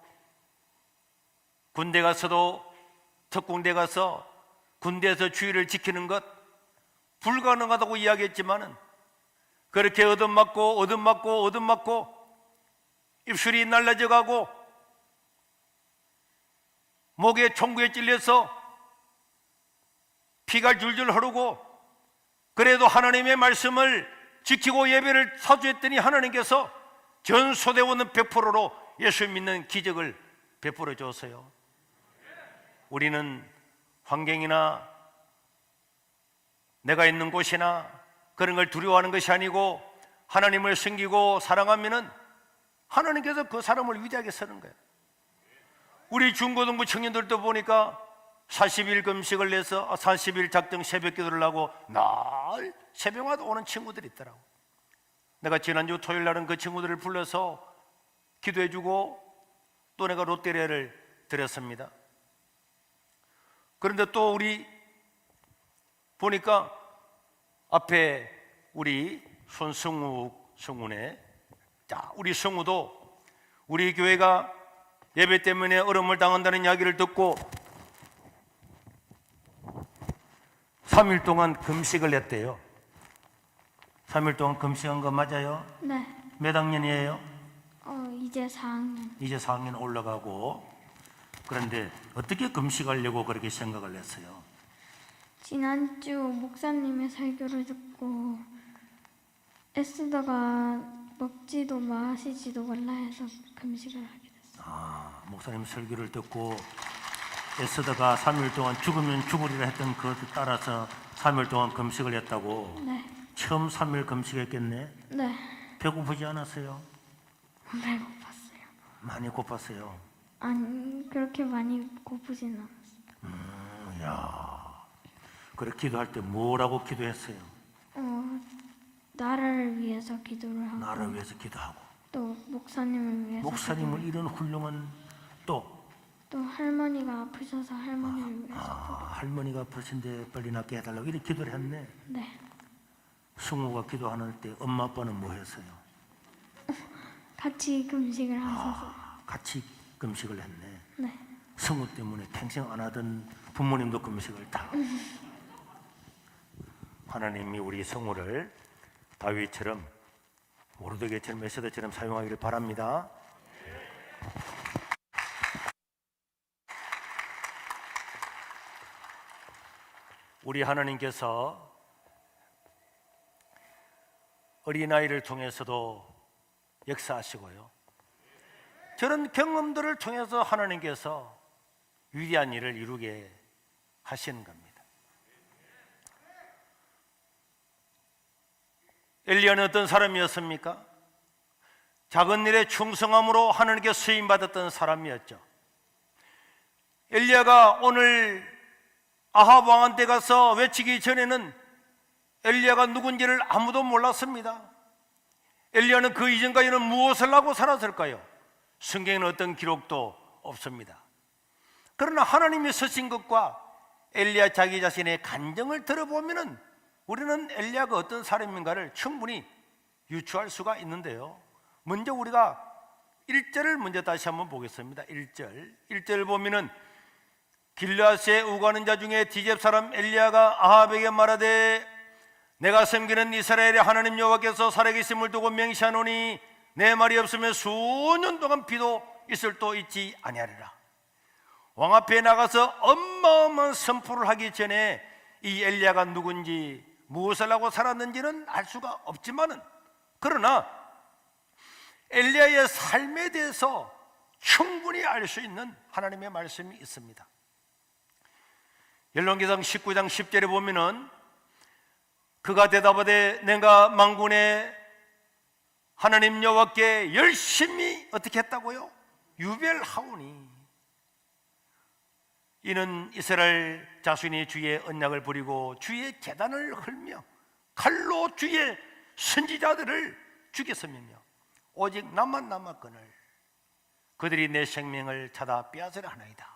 군대 가서도 특공대 가서 군대에서 주의를 지키는 것 불가능하다고 이야기했지만은 그렇게 얻어맞고 입술이 날라져 가고 목에 총구에 찔려서 피가 줄줄 흐르고, 그래도 하나님의 말씀을 지키고 예배를 사주했더니 하나님께서 전소대원은 100%로 예수 믿는 기적을 베풀어 줬어요. 우리는 환경이나 내가 있는 곳이나 그런 걸 두려워하는 것이 아니고 하나님을 섬기고 사랑하면은 하나님께서 그 사람을 위대하게 쓰는 거예요. 우리 중고등부 청년들도 보니까 40일 금식을 내서 40일 작정 새벽 기도를 하고 날 새벽마다 오는 친구들이 있더라고. 내가 지난주 토요일 날은 그 친구들을 불러서 기도해주고 또 내가 롯데리아를 드렸습니다. 그런데 또 우리 보니까 앞에 우리 손승욱 성우네, 자, 우리 성우도 우리 교회가 예배 때문에 어려움을 당한다는 이야기를 듣고 3일 동안 금식을 했대요. 3일 동안 금식한 거 맞아요? 네. 몇 학년이에요? 이제 4학년. 이제 4학년 올라가고. 그런데 어떻게 금식하려고 그렇게 생각을 했어요? 지난주 목사님의 설교를 듣고 애쓰다가 먹지도 마시지도 말라 해서 금식을 하게 됐어요. 목사님 설교를 듣고 애쓰다가 3일 동안 죽으면 죽으리라 했던 그것에 따라서 3일 동안 금식을 했다고. 네. 처음 3일 금식했겠네. 네. 배고프지 않았어요? 배고팠어요. 많이 고팠어요. 아니, 그렇게 많이 고프진 않았어요. 그래, 기도할 때 뭐라고 기도했어요? 나를 위해서 기도를 하고 나를 위해서 기도하고, 또 목사님을 위해서 목사님을 이런 훌륭한 또 또 할머니가 아프셔서 할머니를 위해서 할머니가 아프신데 빨리 낫게 해달라고 이렇게 기도를 했네. 네. 승우가 기도하는 때 엄마 아빠는 뭐 했어요? 같이 금식을 하셔서 같이 금식을 했네. 네. 승우 때문에 평생 안 하던 부모님도 금식을 다. 하나님이 우리 승우를 다윗처럼 모르드게처럼 에스더처럼 사용하기를 바랍니다. 우리 하나님께서 어린아이를 통해서도 역사하시고요. 저런 경험들을 통해서 하나님께서 위대한 일을 이루게 하시는 겁니다. 엘리야는 어떤 사람이었습니까? 작은 일에 충성함으로 하나님께 쓰임받았던 사람이었죠. 엘리야가 오늘 아합 왕한테 가서 외치기 전에는 엘리야가 누군지를 아무도 몰랐습니다. 엘리야는 그 이전까지는 무엇을 하고 살았을까요? 성경에는 어떤 기록도 없습니다. 그러나 하나님이 쓰신 것과 엘리야 자기 자신의 간증을 들어보면 우리는 엘리야가 어떤 사람인가를 충분히 유추할 수가 있는데요. 먼저 우리가 1절을 먼저 다시 한번 보겠습니다. 1절 보면은 길르앗에 우거하는 자 중에 디뎁 사람 엘리야가 아합에게 말하되 내가 섬기는 이스라엘의 하나님 여호와께서 살아계심을 두고 맹세하노니 내 말이 없으면 수년 동안 비도 있을 도 있지 아니하리라. 왕 앞에 나가서 어마어마한 선포를 하기 전에 이 엘리야가 누군지 무엇을 하고 살았는지는 알 수가 없지만은 그러나 엘리야의 삶에 대해서 충분히 알 수 있는 하나님의 말씀이 있습니다. 열왕기상 19장 10절에 보면은 그가 대답하되 내가 만군의 하나님 여호와께 열심히 어떻게 했다고요? 유별하오니 이는 이스라엘 자손이 주의 언약을 버리고 주의 계단을 헐며 칼로 주의 선지자들을 죽였으며 오직 나만 남았거늘 그들이 내 생명을 찾아 빼앗으려 하나이다.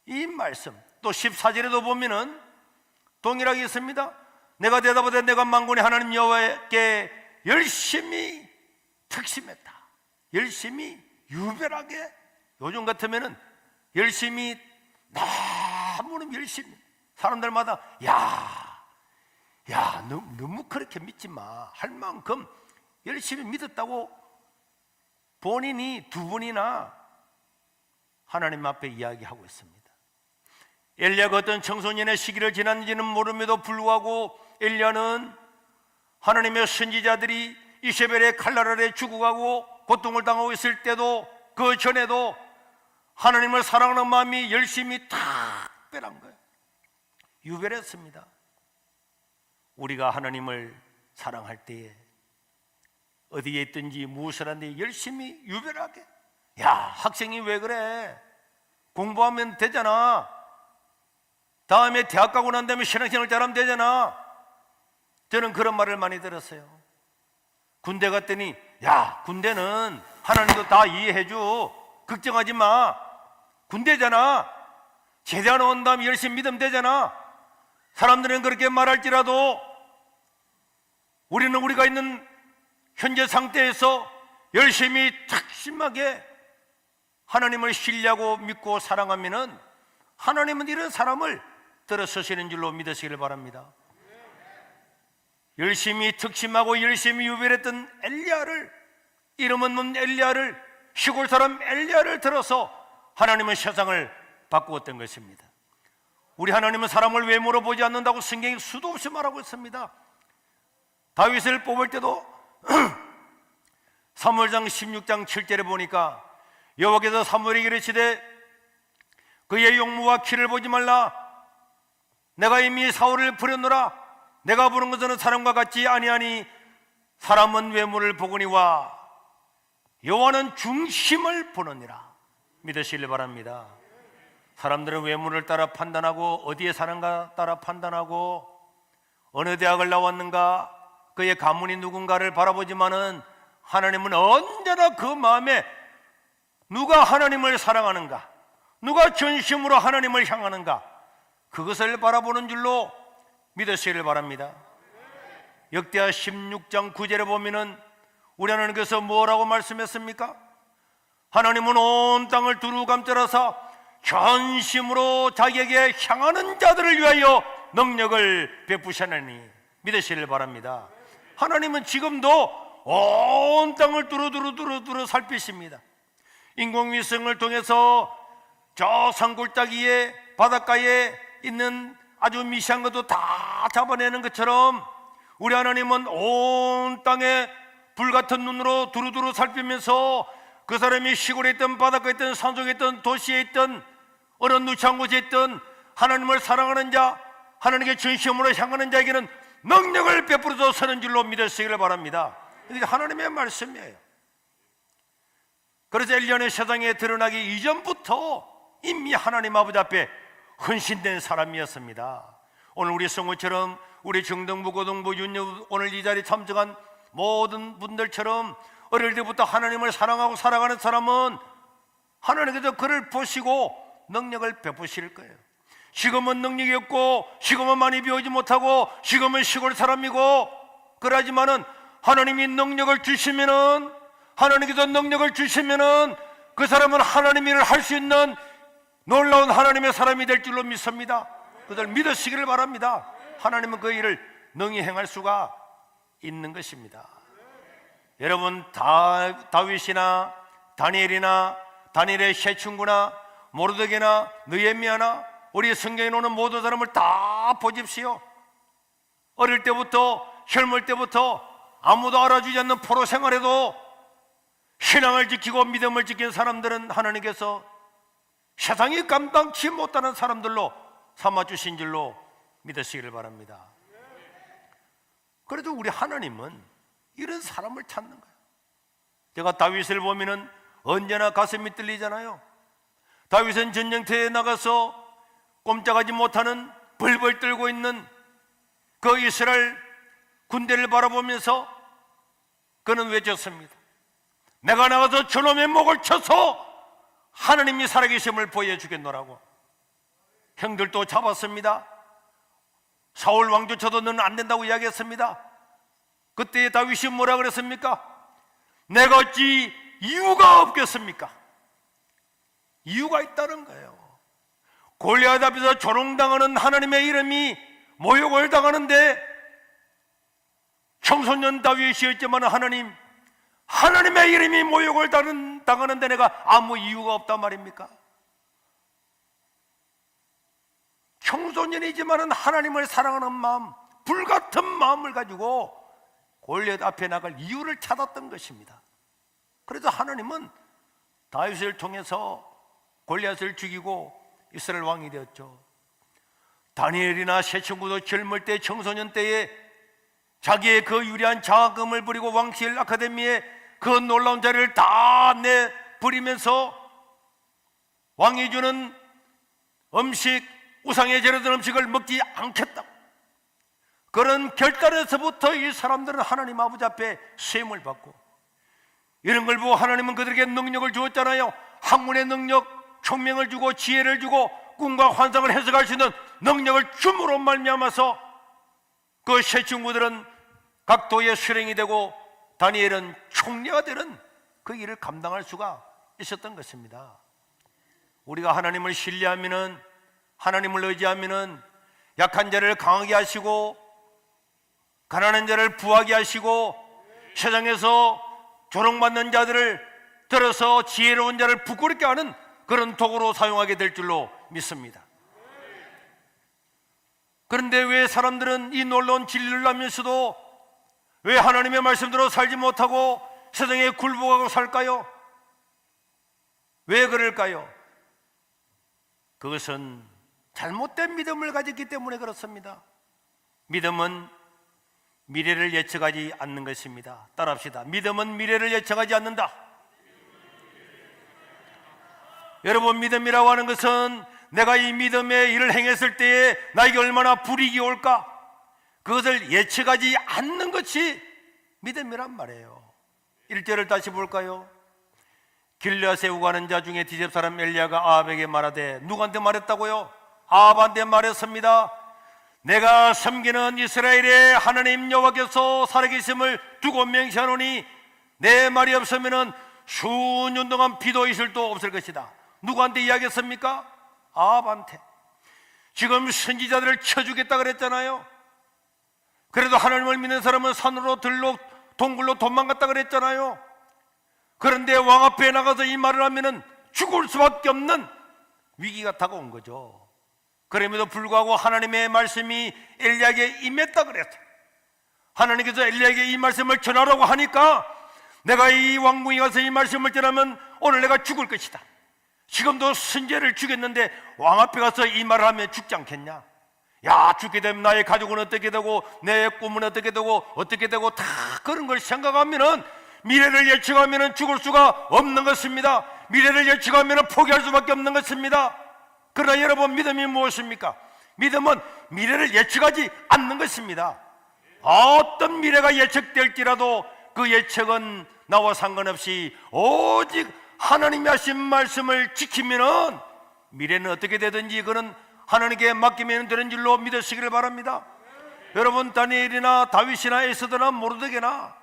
이 말씀 또 14절에도 보면은 동일하게 있습니다. 내가 대답하되 내가 만군의 하나님 여호와께 열심히 특심했다. 열심히 유별하게, 요즘 같으면은 열심히 너무 열심히 사람들마다 야 너무 그렇게 믿지 마 할 만큼 열심히 믿었다고 본인이 두 번이나 하나님 앞에 이야기하고 있습니다. 엘리야가 어떤 청소년의 시기를 지났는지는 모름에도 불구하고 엘리야는 하나님의 선지자들이 이세벨의 칼날 아래 죽어가고 고통을 당하고 있을 때도 그 전에도 하나님을 사랑하는 마음이 열심히 특별한 거예요. 유별했습니다. 우리가 하나님을 사랑할 때에 어디에 있든지 무엇을 하는데 열심히 유별하게, 야 학생이 왜 그래? 공부하면 되잖아. 다음에 대학 가고 난 다음에 신앙생활 잘하면 되잖아. 저는 그런 말을 많이 들었어요. 군대 갔더니 야 군대는 하나님도 다 이해해줘. 걱정하지 마. 군대잖아. 제대하러 온 다음에 열심히 믿으면 되잖아. 사람들은 그렇게 말할지라도 우리는 우리가 있는 현재 상태에서 열심히 특심하게 하나님을 신뢰하고 믿고 사랑하면은 하나님은 이런 사람을 들어서시는 줄로 믿으시기를 바랍니다. 열심히 특심하고 열심히 유별했던 엘리야를, 이름 없는 엘리야를, 시골 사람 엘리야를 들어서 하나님은 세상을 바꾸었던 것입니다. 우리 하나님은 사람을 외모로 보지 않는다고 성경이 수도 없이 말하고 있습니다. 다윗을 뽑을 때도 사무엘상 16장 7절에 보니까 여호와께서 사무엘에게 이르시되 그의 용모와 키를 보지 말라. 내가 이미 사울을 부렸노라. 내가 부른 것은 사람과 같지 아니하니 사람은 외모를 보거니와 여호와는 중심을 보느니라. 믿으시길 바랍니다. 사람들은 외모를 따라 판단하고 어디에 사는가 따라 판단하고 어느 대학을 나왔는가 그의 가문이 누군가를 바라보지만은 하나님은 언제나 그 마음에 누가 하나님을 사랑하는가, 누가 전심으로 하나님을 향하는가, 그것을 바라보는 줄로 믿으시기를 바랍니다. 역대하 16장 9절에 보면은 우리 하나님께서 뭐라고 말씀했습니까? 하나님은 온 땅을 두루 감싸서 전심으로 자기에게 향하는 자들을 위하여 능력을 베푸시나니 믿으시기를 바랍니다. 하나님은 지금도 온 땅을 두루두루 살피십니다. 인공위성을 통해서 저 산골짜기에 바닷가에 있는 아주 미세한 것도 다 잡아내는 것처럼 우리 하나님은 온 땅에 불같은 눈으로 두루두루 살피면서 그 사람이 시골에 있든 바닷가에 있든 산속에 있든 도시에 있든 어느 누추한 곳에 있든 하나님을 사랑하는 자, 하나님께 진심으로 향하는 자에게는 능력을 베풀어서 서는 줄로 믿으시기를 바랍니다. 이게 하나님의 말씀이에요. 그래서 엘리야는 세상에 드러나기 이전부터 이미 하나님 아버지 앞에 헌신된 사람이었습니다. 오늘 우리 성우처럼 우리 중등부, 고등부, 윤여 오늘 이 자리에 참석한 모든 분들처럼 어릴 때부터 하나님을 사랑하고 살아가는 사람은 하나님께서 그를 보시고 능력을 베푸실 거예요. 지금은 능력이 없고 지금은 많이 배우지 못하고 지금은 시골 사람이고 그러지만은 하나님이 능력을 주시면은 하나님께서 능력을 주시면은 그 사람은 하나님 일을 할 수 있는 놀라운 하나님의 사람이 될 줄로 믿습니다. 그들 믿으시기를 바랍니다. 하나님은 그 일을 능히 행할 수가 있는 것입니다. 여러분 다윗이나 다니엘이나 다니엘의 세 친구나 모르드게나 느헤미야나 우리 성경에 나오는 모든 사람을 다 보십시오. 어릴 때부터 젊을 때부터 아무도 알아주지 않는 포로 생활에도 신앙을 지키고 믿음을 지킨 사람들은 하나님께서 세상이 감당치 못하는 사람들로 삼아주신 줄로 믿으시기를 바랍니다. 그래도 우리 하나님은 이런 사람을 찾는 거예요. 제가 다윗을 보면은 언제나 가슴이 뚫리잖아요. 다윗은 전쟁터에 나가서 꼼짝하지 못하는 벌벌 떨고 있는 그 이스라엘 군대를 바라보면서 그는 외쳤습니다. 내가 나가서 저놈의 목을 쳐서 하나님이 살아계심을 보여주겠노라고. 형들도 잡았습니다. 사울 왕조차도 너는 안 된다고 이야기했습니다. 그때 다윗이 뭐라 그랬습니까? 내가 어찌 이유가 없겠습니까? 이유가 있다는 거예요. 골리앗 앞에서 조롱당하는 하나님의 이름이 모욕을 당하는데 청소년 다윗이었지만 하나님의 이름이 모욕을 당하는데 내가 아무 이유가 없단 말입니까? 청소년이지만 하나님을 사랑하는 마음, 불같은 마음을 가지고 골리앗 앞에 나갈 이유를 찾았던 것입니다. 그래서 하나님은 다윗을 통해서 골리앗을 죽이고 이스라엘 왕이 되었죠. 다니엘이나 세 친구도 젊을 때 청소년 때에 자기의 그 유리한 자금을 부리고 왕실 아카데미에 그 놀라운 자리를 다 내버리면서 왕이 주는 음식, 우상의 제로된 음식을 먹지 않겠다. 그런 결단에서부터 이 사람들은 하나님 아버지 앞에 시험을 받고 이런 걸 보고 하나님은 그들에게 능력을 주었잖아요. 학문의 능력, 총명을 주고 지혜를 주고 꿈과 환상을 해석할 수 있는 능력을 줌으로 말미암아서 그 세 친구들은 각도의 수령이 되고 다니엘은 총리가 되는 그 일을 감당할 수가 있었던 것입니다. 우리가 하나님을 신뢰하면은, 하나님을 의지하면은 약한 자를 강하게 하시고 가난한 자를 부하게 하시고 세상에서 조롱받는 자들을 들어서 지혜로운 자를 부끄럽게 하는 그런 도구로 사용하게 될 줄로 믿습니다. 그런데 왜 사람들은 이 놀라운 진리를 알면서도 왜 하나님의 말씀대로 살지 못하고 세상에 굴복하고 살까요? 왜 그럴까요? 그것은 잘못된 믿음을 가졌기 때문에 그렇습니다. 믿음은 미래를 예측하지 않는 것입니다. 따라합시다. 믿음은 미래를 예측하지 않는다. 여러분, 믿음이라고 하는 것은 내가 이 믿음의 일을 행했을 때에 나에게 얼마나 불이익이 올까, 그것을 예측하지 않는 것이 믿음이란 말이에요. 1절을 다시 볼까요? 길르앗에 우가는 자 중에 디셉 사람 엘리야가 아합에게 말하되, 누구한테 말했다고요? 아합한테 말했습니다. 내가 섬기는 이스라엘의 하나님 여호와께서 살아계심을 두고 맹세하노니 내 말이 없으면 수년 동안 비도 이슬도 없을 것이다. 누구한테 이야기했습니까? 아합한테. 지금 선지자들을 쳐주겠다 그랬잖아요. 그래도 하나님을 믿는 사람은 산으로 들로 동굴로 도망갔다 그랬잖아요. 그런데 왕 앞에 나가서 이 말을 하면은 죽을 수밖에 없는 위기가 다가온 거죠. 그럼에도 불구하고 하나님의 말씀이 엘리야에게 임했다 그랬어요. 하나님께서 엘리야에게 이 말씀을 전하라고 하니까 내가 이 왕궁에 가서 이 말씀을 전하면 오늘 내가 죽을 것이다. 지금도 선지자를 죽였는데 왕 앞에 가서 이 말을 하면 죽지 않겠냐? 야, 죽게 되면 나의 가족은 어떻게 되고 내 꿈은 어떻게 되고 다 그런 걸 생각하면은 미래를 예측하면은 죽을 수가 없는 것입니다. 미래를 예측하면은 포기할 수밖에 없는 것입니다. 그러나 여러분, 믿음이 무엇입니까? 믿음은 미래를 예측하지 않는 것입니다. 어떤 미래가 예측될지라도 그 예측은 나와 상관없이 오직 하나님이 하신 말씀을 지키면은 미래는 어떻게 되든지 그는 하나님께 맡기면 되는 줄로 믿으시기를 바랍니다. 여러분, 다니엘이나 다윗이나 에스더나 모르드게나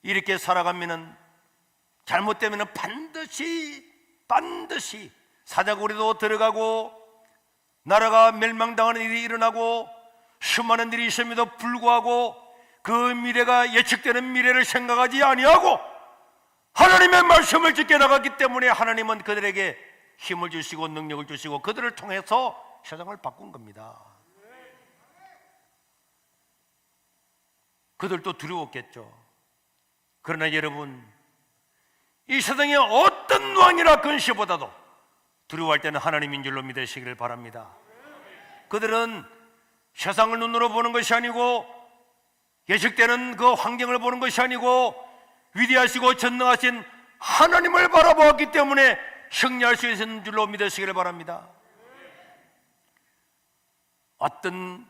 이렇게 살아가면은 잘못되면은 반드시 사자고리도 들어가고 나라가 멸망당하는 일이 일어나고 수많은 일이 있음에도 불구하고 그 미래가 예측되는 미래를 생각하지 아니하고 하나님의 말씀을 지켜 나갔기 때문에 하나님은 그들에게 힘을 주시고 능력을 주시고 그들을 통해서 세상을 바꾼 겁니다. 그들도 두려웠겠죠. 그러나 여러분, 이 세상에 어떤 왕이나 근시보다도 두려워할 때는 하나님인 줄로 믿으시기를 바랍니다. 그들은 세상을 눈으로 보는 것이 아니고 예측되는 그 환경을 보는 것이 아니고 위대하시고 전능하신 하나님을 바라보았기 때문에 승리할 수 있는 줄로 믿으시기를 바랍니다. 어떤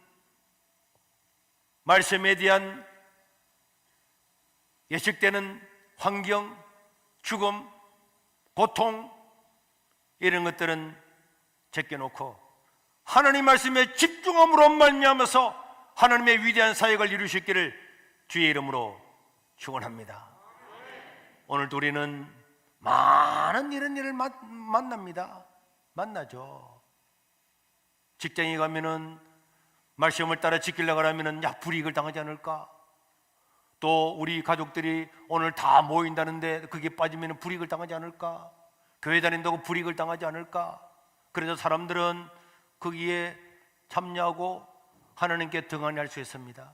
말씀에 대한 예측되는 환경, 죽음, 고통 이런 것들은 제껴놓고 하나님 말씀에 집중함으로 말미암아서 하나님의 위대한 사역을 이루시기를 주의 이름으로 축원합니다. 오늘도 우리는 많은 이런 일을 만나죠. 직장에 가면은 말씀을 따라 지키려고 하면은 불이익을 당하지 않을까? 또 우리 가족들이 오늘 다 모인다는데 그게 빠지면 불이익을 당하지 않을까? 교회 다닌다고 불이익을 당하지 않을까? 그래서 사람들은 거기에 참여하고 하나님께 등한할 수 있습니다.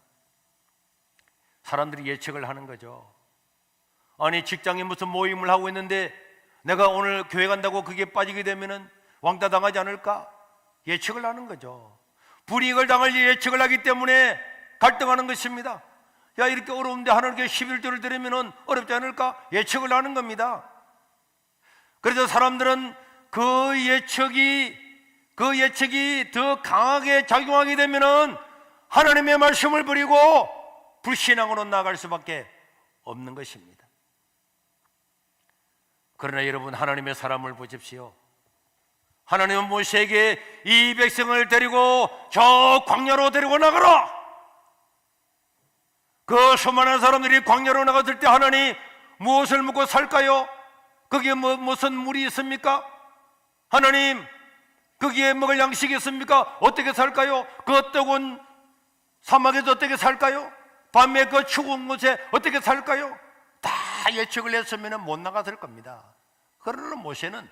사람들이 예측을 하는 거죠. 아니, 직장에 무슨 모임을 하고 있는데 내가 오늘 교회 간다고 그게 빠지게 되면은 왕따 당하지 않을까? 예측을 하는 거죠. 불이익을 당할 예측을 하기 때문에 갈등하는 것입니다. 야, 이렇게 어려운데 하나님께 11조를 드리면은 어렵지 않을까? 예측을 하는 겁니다. 그래서 사람들은 그 예측이 더 강하게 작용하게 되면은 하나님의 말씀을 버리고 불신앙으로 나아갈 수밖에 없는 것입니다. 그러나 여러분, 하나님의 사람을 보십시오. 하나님은 모세에게 이 백성을 데리고 저 광야로 데리고 나가라. 그 수많은 사람들이 광야로 나갔을 때 하나님 무엇을 먹고 살까요? 거기에 무슨 물이 있습니까? 하나님, 거기에 먹을 양식이 있습니까? 어떻게 살까요? 그 뜨거운 사막에서 어떻게 살까요? 밤에 그 추운 곳에 어떻게 살까요? 다 예측을 했으면 못 나갔을 겁니다. 그러나 모세는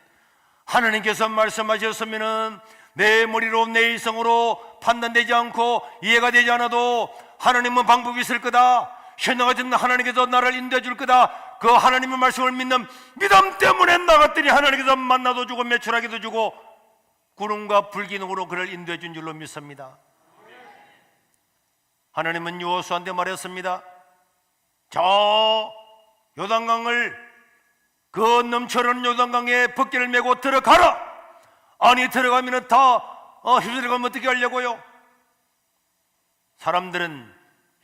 하나님께서 말씀하셨으면 내 머리로 내 이성으로 판단되지 않고 이해가 되지 않아도 하나님은 방법이 있을 거다. 신령하신 하나님께서 나를 인도해 줄 거다. 그 하나님의 말씀을 믿는 믿음 때문에 나갔더니 하나님께서 만나도 주고 매출하기도 주고 구름과 불기능으로 그를 인도해 준 줄로 믿습니다. 하나님은 여호수아한테 말했습니다. 저 요단강을 그 넘쳐흐르는 요단강에 벅기를 메고 들어가라. 아니, 들어가면 다 휩쓸려가면 어떻게 하려고요? 사람들은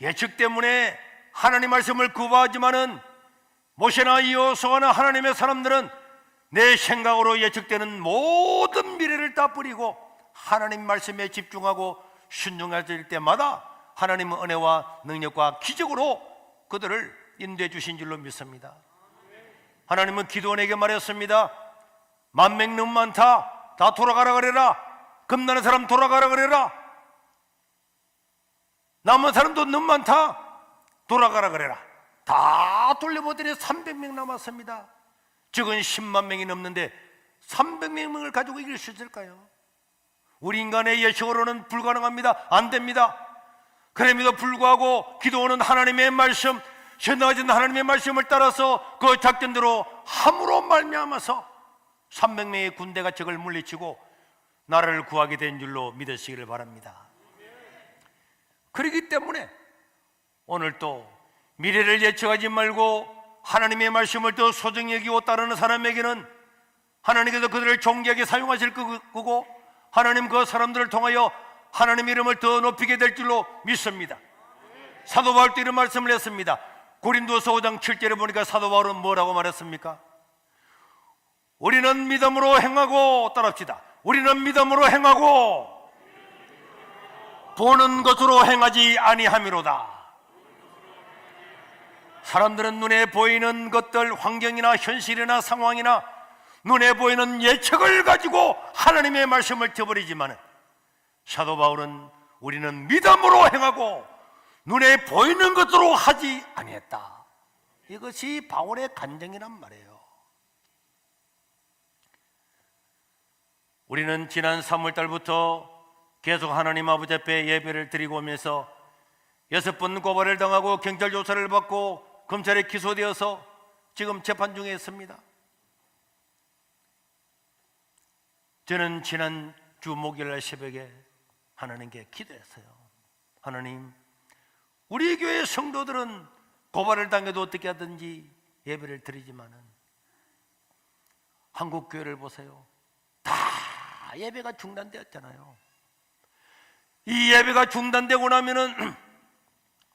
예측 때문에 하나님 말씀을 거부하지만은 모세나 여호수아나 하나님의 사람들은 내 생각으로 예측되는 모든 미래를 다 버리고 하나님 말씀에 집중하고 순종할 때마다 하나님의 은혜와 능력과 기적으로 그들을 인도해 주신 줄로 믿습니다. 하나님은 기드온에게 말했습니다. 만명 너무 많다. 다 돌아가라 그래라. 겁나는 사람 돌아가라 그래라. 남은 사람도 너무 많다. 돌아가라 그래라. 다 돌려보더니 300명 남았습니다. 적은 10만 명이 넘는데 300명을 가지고 이길 수 있을까요? 우리 인간의 예측으로는 불가능합니다. 안 됩니다. 그럼에도 불구하고 기도원은 하나님의 말씀, 전하신 하나님의 말씀을 따라서 그 작전대로 함으로 말미암아서 300명의 군대가 적을 물리치고 나라를 구하게 된 줄로 믿으시기를 바랍니다. 그렇기 때문에 오늘 또 미래를 예측하지 말고 하나님의 말씀을 더 소중히 여기고 따르는 사람에게는 하나님께서 그들을 존귀하게 사용하실 거고 하나님 그 사람들을 통하여 하나님의 이름을 더 높이게 될 줄로 믿습니다. 사도 바울도 이런 말씀을 했습니다. 고린도서 5장 7절에 보니까 사도 바울은 뭐라고 말했습니까? 우리는 믿음으로 행하고, 따라합시다. 우리는 믿음으로 행하고 보는 것으로 행하지 아니함이로다. 사람들은 눈에 보이는 것들, 환경이나 현실이나 상황이나 눈에 보이는 예측을 가지고 하나님의 말씀을 펴버리지만 사도 바울은 우리는 믿음으로 행하고 눈에 보이는 것으로 하지 아니했다. 이것이 바울의 간증이란 말이에요. 우리는 지난 3월달부터 계속 하나님 아버지 앞에 예배를 드리고 오면서 6번 고발을 당하고 경찰 조사를 받고 검찰에 기소되어서 지금 재판 중에 있습니다. 저는 지난 주 목요일 새벽에 하나님께 기도했어요. 하나님, 우리 교회 성도들은 고발을 당해도 어떻게 하든지 예배를 드리지만은 한국 교회를 보세요. 다 예배가 중단되었잖아요. 이 예배가 중단되고 나면은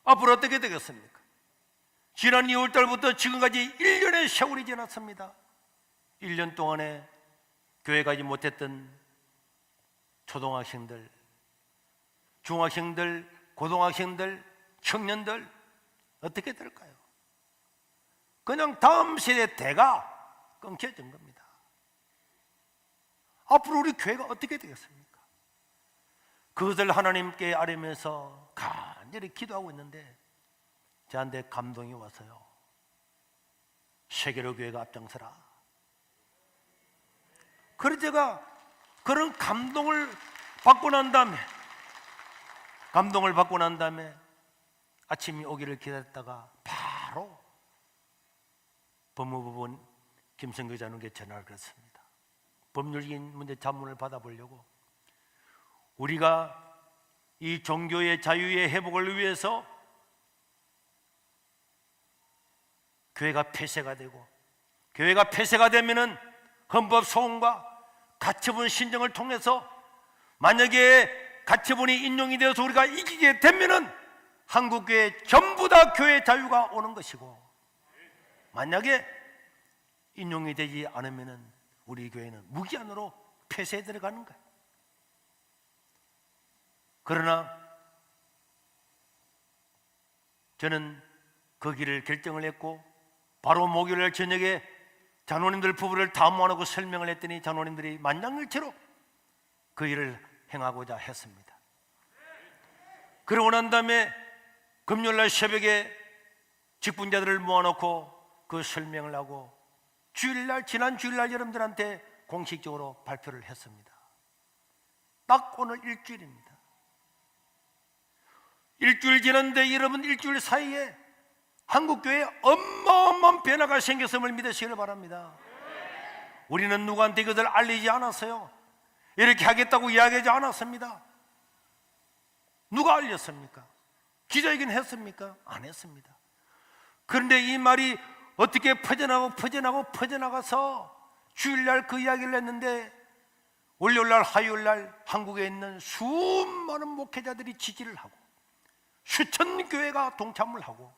앞으로 어떻게 되겠습니까? 지난 2월달부터 지금까지 1년의 세월이 지났습니다. 1년 동안에 교회 가지 못했던 초등학생들, 중학생들, 고등학생들, 청년들 어떻게 될까요? 그냥 다음 세대 대가 끊겨진 겁니다. 앞으로 우리 교회가 어떻게 되겠습니까? 그것을 하나님께 아뢰면서 간절히 기도하고 있는데 저한테 감동이 와서요. 세계로 교회가 앞장서라. 그래서 제가 그런 감동을 받고 난 다음에 아침이 오기를 기다렸다가 바로 법무부본 김성교 장로에게 전화를 걸었습니다. 법률적인 문제 자문을 받아보려고 우리가 이 종교의 자유의 회복을 위해서 교회가 폐쇄가 되고 교회가 폐쇄가 되면은 헌법 소원과 가처분 신정을 통해서 만약에 가처분이 인용이 되어서 우리가 이기게 되면은 한국교회 전부 다 교회 자유가 오는 것이고 만약에 인용이 되지 않으면은 우리 교회는 무기한으로 폐쇄에 들어가는 거예요. 그러나 저는 그 길을 결정을 했고 바로 목요일 저녁에 장로님들 부부를 다 모아놓고 설명을 했더니 장로님들이 만장일치로 그 일을 행하고자 했습니다. 그러고 난 다음에 금요일날 새벽에 직분자들을 모아놓고 그 설명을 하고 지난 주일날 여러분들한테 공식적으로 발표를 했습니다. 딱 오늘 일주일입니다. 일주일 지났는데 여러분 일주일 사이에 한국교회에 어마어마한 변화가 생겼음을 믿으시길 바랍니다. 우리는 누구한테 이것을 알리지 않았어요. 이렇게 하겠다고 이야기하지 않았습니다. 누가 알렸습니까? 기자회견 했습니까? 안 했습니다. 그런데 이 말이 어떻게 퍼져나가서 주일날 그 이야기를 했는데 월요일날 화요일날 한국에 있는 수많은 목회자들이 지지를 하고 수천 교회가 동참을 하고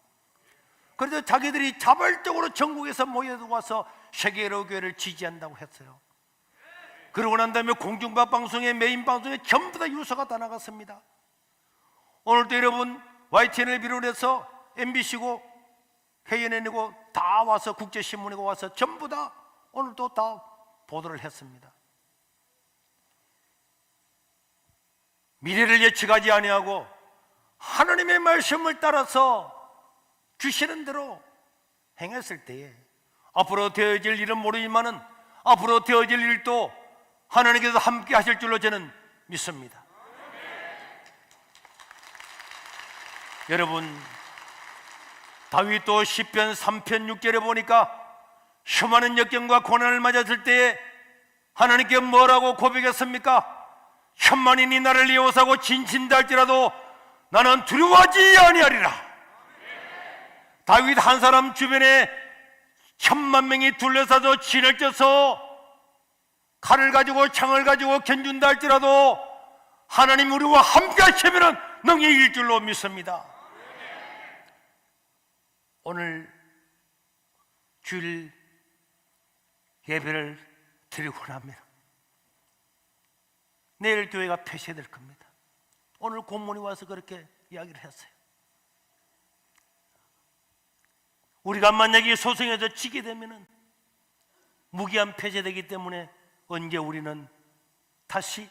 그래서 자기들이 자발적으로 전국에서 모여와서 세계로 교회를 지지한다고 했어요. 그러고 난 다음에 공중파 방송에 메인 방송에 전부 다 유서가 다 나갔습니다. 오늘도 여러분 YTN을 비롯해서 MBC고 KNN이고 다 와서 국제신문이고 와서 전부 다 오늘도 다 보도를 했습니다. 미래를 예측하지 아니하고 하나님의 말씀을 따라서 주시는 대로 행했을 때에 앞으로 되어질 일은 모르지만은 앞으로 되어질 일도 하나님께서 함께 하실 줄로 저는 믿습니다. 여러분, 다윗도 시편 3편 6절에 보니까 수많은 역경과 고난을 맞았을 때에 하나님께 뭐라고 고백했습니까? 천만인이 나를 이어사고 진친다 할지라도 나는 두려워하지 아니하리라. 다윗 한 사람 주변에 10,000명이 둘러싸서 진을 쪄서 칼을 가지고 창을 가지고 견준다 할지라도 하나님 우리와 함께 하시면 능히 이길 줄로 믿습니다. 오늘 주일 예배를 드리고 나면 내일 교회가 폐쇄될 겁니다. 오늘 공무원이 와서 그렇게 이야기를 했어요. 우리가 만약에 소송에서 지게 되면은 무기한 폐쇄되기 때문에 언제 우리는 다시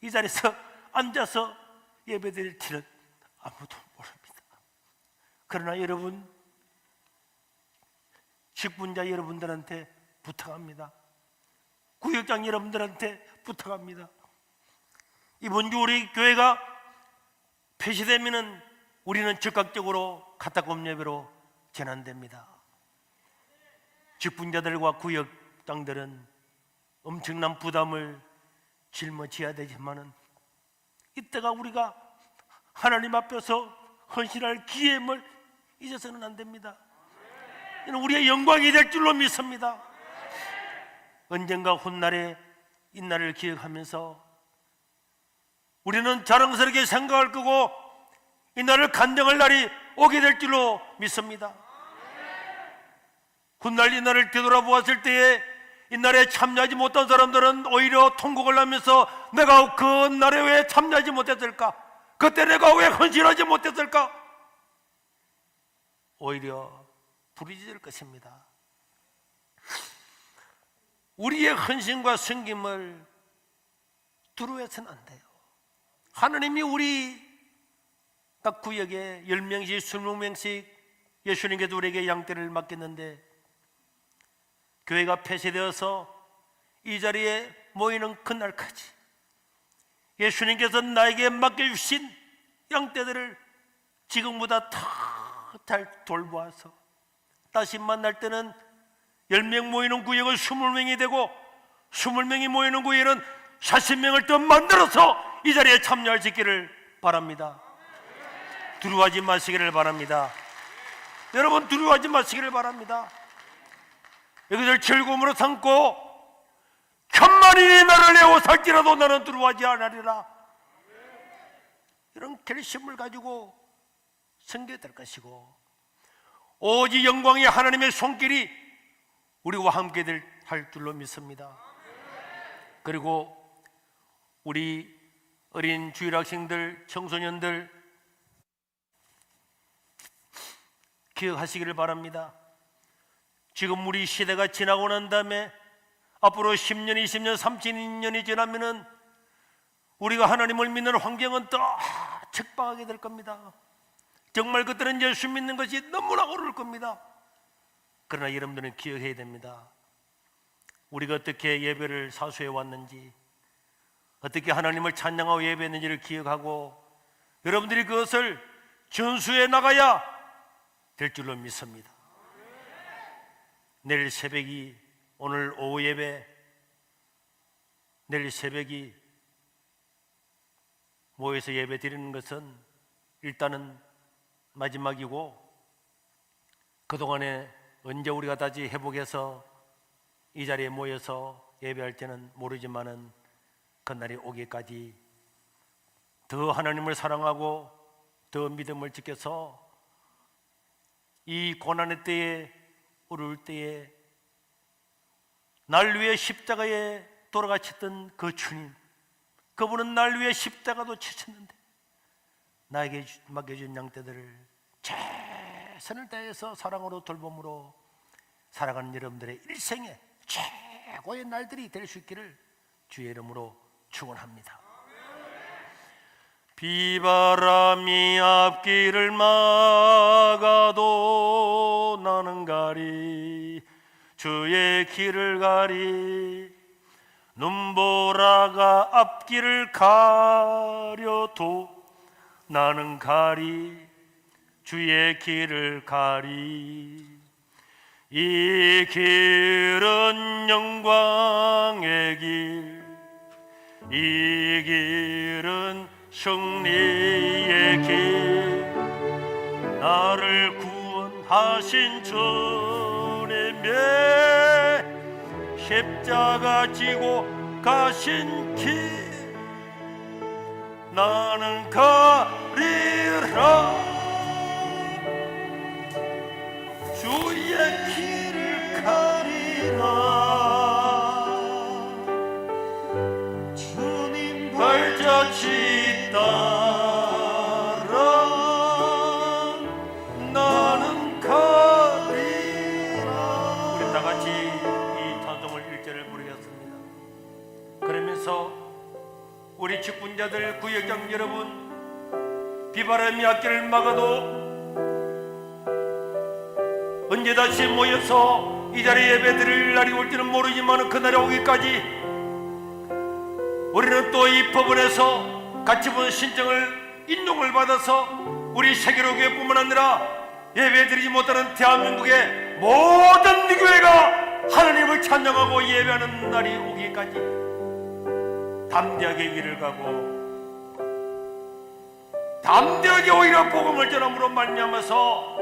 이 자리에서 앉아서 예배드릴지는 아무도 모릅니다. 그러나 여러분, 직분자 여러분들한테 부탁합니다. 구역장 여러분들한테 부탁합니다. 이번 주 우리 교회가 폐쇄되면은 우리는 즉각적으로 카타콤 예배로 전환됩니다. 직분자들과 구역장들은 엄청난 부담을 짊어져야 되지만은 이때가 우리가 하나님 앞에서 헌신할 기회임을 잊어서는 안 됩니다. 이는 우리의 영광이 될 줄로 믿습니다. 언젠가 훗날에 이 날을 기억하면서 우리는 자랑스럽게 생각할 거고 이 날을 간증할 날이 오게 될 줄로 믿습니다. 훗날 이 날을 되돌아보았을 때에 이 날에 참여하지 못한 사람들은 오히려 통곡을 하면서 내가 그 날에 왜 참여하지 못했을까? 그때 내가 왜 헌신하지 못했을까? 오히려 부르짖을 것입니다. 우리의 헌신과 섬김을 두려워해서는 안 돼요. 하나님이 우리 각 구역에 10명씩 20명씩 예수님께서 우리에게 양떼를 맡겼는데 교회가 폐쇄되어서 이 자리에 모이는 그날까지 예수님께서 나에게 맡겨주신 양떼들을 지금보다 더 잘 돌보아서 다시 만날 때는 10명 모이는 구역은 20명이 되고 20명이 모이는 구역은 40명을 더 만들어서 이 자리에 참여할 수 있기를 바랍니다. 두려워하지 마시기를 바랍니다. 여러분, 두려워하지 마시기를 바랍니다. 이것을 즐거움으로 삼고 천만인이 나를 내어 살지라도 나는 두려워하지 않으리라. 이런 결심을 가지고 섬겨야 될 것이고 오직 영광의 하나님의 손길이 우리와 함께 할 줄로 믿습니다. 그리고 우리 어린 주일학생들, 청소년들 기억하시기를 바랍니다. 지금 우리 시대가 지나고 난 다음에 앞으로 10년, 20년, 30년이 지나면은 우리가 하나님을 믿는 환경은 더 척박하게 될 겁니다. 정말 그때는 예수 믿는 것이 너무나 어려울 겁니다. 그러나 여러분들은 기억해야 됩니다. 우리가 어떻게 예배를 사수해 왔는지, 어떻게 하나님을 찬양하고 예배했는지를 기억하고 여러분들이 그것을 전수해 나가야 될 줄로 믿습니다. 내일 새벽이, 오늘 오후 예배, 내일 새벽이 모여서 예배 드리는 것은 일단은 마지막이고 그동안에 언제 우리가 다시 회복해서 이 자리에 모여서 예배할지는 모르지만은 그날이 오기까지 더 하나님을 사랑하고 더 믿음을 지켜서 이 고난의 때에, 어려울 때에 날 위해 십자가에 돌아가셨던 그 주님, 그분은 날 위해 십자가도 치셨는데 나에게 맡겨준 양떼들을 최선을 다해서 사랑으로 돌봄으로 살아가는 여러분들의 일생의 최고의 날들이 될 수 있기를 주의 이름으로 축원합니다. 비바람이 앞길을 막아도 나는 가리, 주의 길을 가리. 눈보라가 앞길을 가려도 나는 가리. 주의 길을 가리. 이 길은 영광의 길, 이 길은 승리의 길. 나를 구원하신 주님의 십자가 지고 가신 길, 나는 가리라. 주의 길을 가리라. 주님 발자취 따라 나는 가리라. 우리 다 같이 이 찬송을 1절을 부르겠습니다. 그러면서 우리 직분자들, 구역장 여러분, 비바람이 앞길을 막아도 언제 다시 모여서 이 자리에 예배드릴 날이 올지는 모르지만 그날이 오기까지 우리는 또 이 법원에서 같이 본 신청을 인용을 받아서 우리 세계로교회뿐만 아니라 예배드리지 못하는 대한민국의 모든 교회가 하나님을 찬양하고 예배하는 날이 오기까지 담대하게 길을 가고 담대하게 오히려 복음을 전함으로 말미암아서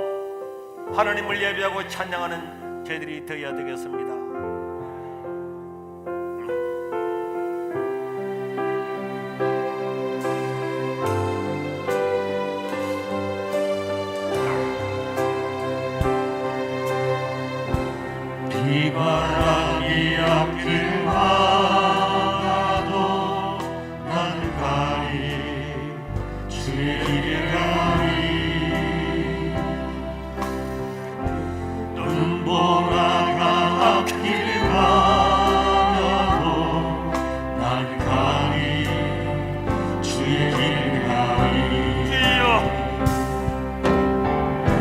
하나님을 예배하고 찬양하는 저희들이 되어야 되겠습니다. 비바람이 앞길 막아도 난 가리. 주의 길을 가리. 눈보라가 앞길 가려도 난 가리. 주의 길을 가리. 주여,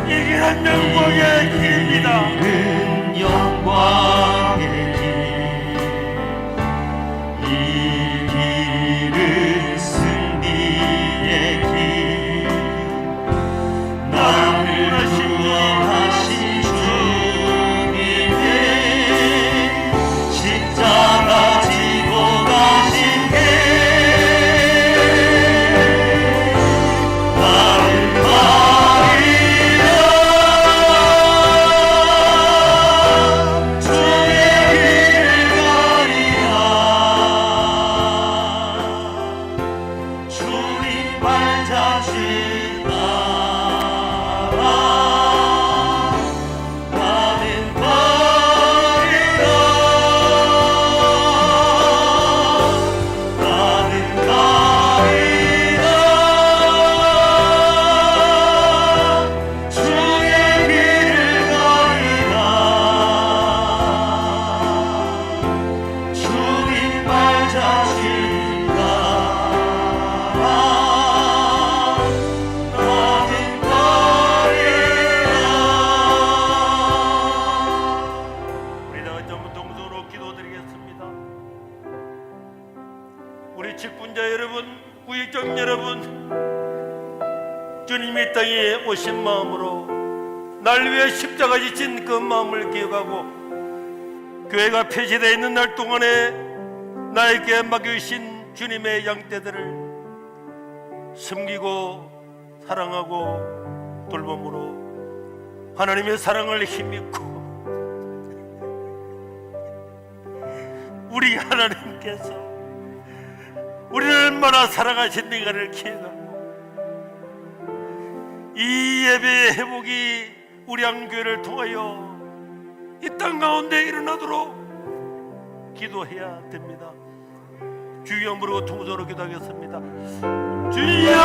이 길은 영광의 길입니다. 영광의 길, 이 길은 승리의 길. 나를 구원하신 주님의 십자가 지고 가신 길, 나를 가리라. 주님 발자취 따라 나는 가리라. 나는 가리라. 주의 길을 가리라. 주님 발자취 우리 직분자 여러분, 구역장 여러분, 주님이 땅에 오신 마음으로 날 위해 십자가 지친 그 마음을 기억하고 교회가 폐지되어 있는 날 동안에 나에게 맡겨주신 주님의 양떼들을 섬기고 사랑하고 돌봄으로 하나님의 사랑을 힘입고 우리 하나님께서 우리를 얼마나 사랑하셨는가를 기억하고 이 예배의 회복이 우리 한교회를 통하여 이 땅 가운데 일어나도록 기도해야 됩니다. 주여 부르고 통성으로 기도하겠습니다. 주여!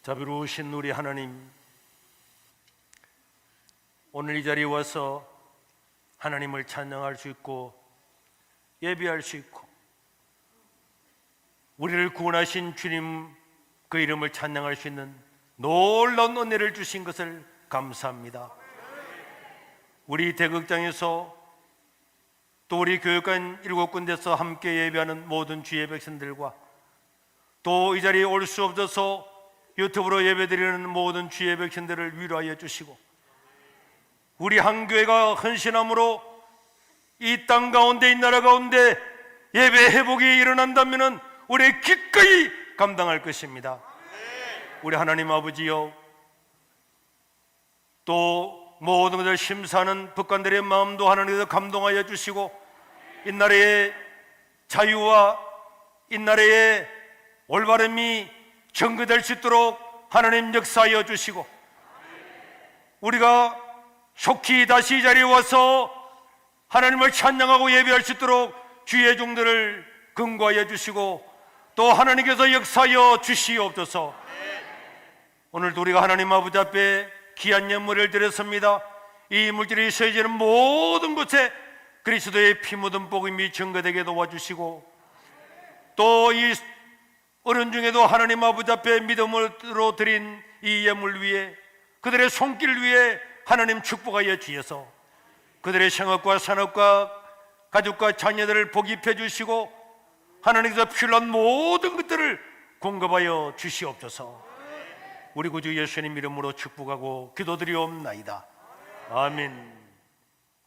자비로우신 우리 하나님, 오늘 이 자리에 와서 하나님을 찬양할 수 있고 예배할 수 있고 우리를 구원하신 주님 그 이름을 찬양할 수 있는 놀라운 은혜를 주신 것을 감사합니다. 우리 대극장에서 또 우리 교육관 7군데서 함께 예배하는 모든 주의 백성들과 또 이 자리에 올 수 없어서 유튜브로 예배드리는 모든 주의 백성들을 위로하여 주시고, 우리 한교회가 헌신함으로 이 땅 가운데, 이 나라 가운데 예배 회복이 일어난다면 우리 기꺼이 감당할 것입니다. 우리 하나님 아버지여, 또 모든 것을 심사하는 북한들의 마음도 하나님께서 감동하여 주시고, 이 나라의 자유와 이 나라의 올바름이 전개될 수 있도록 하나님 역사하여 주시고, 우리가 속히 다시 이 자리에 와서 하나님을 찬양하고 예배할 수 있도록 주의 종들을 근거하여 주시고, 또 하나님께서 역사하여 주시옵소서. 오늘도 우리가 하나님 아버지 앞에 귀한 예물을 드렸습니다. 이 물질이 쇠지는 모든 곳에 그리스도의 피 묻은 복음이 증거되게 도와주시고, 또 이 어려운 중에도 하나님 아버지 앞에 믿음으로 드린 이 예물 위에, 그들의 손길 위에 하나님 축복하여 주셔서 그들의 생업과 산업과 가족과 자녀들을 복입해 주시고, 하나님께서 필요한 모든 것들을 공급하여 주시옵소서. 우리 구주 예수님 이름으로 축복하고 기도드리옵나이다. 아멘.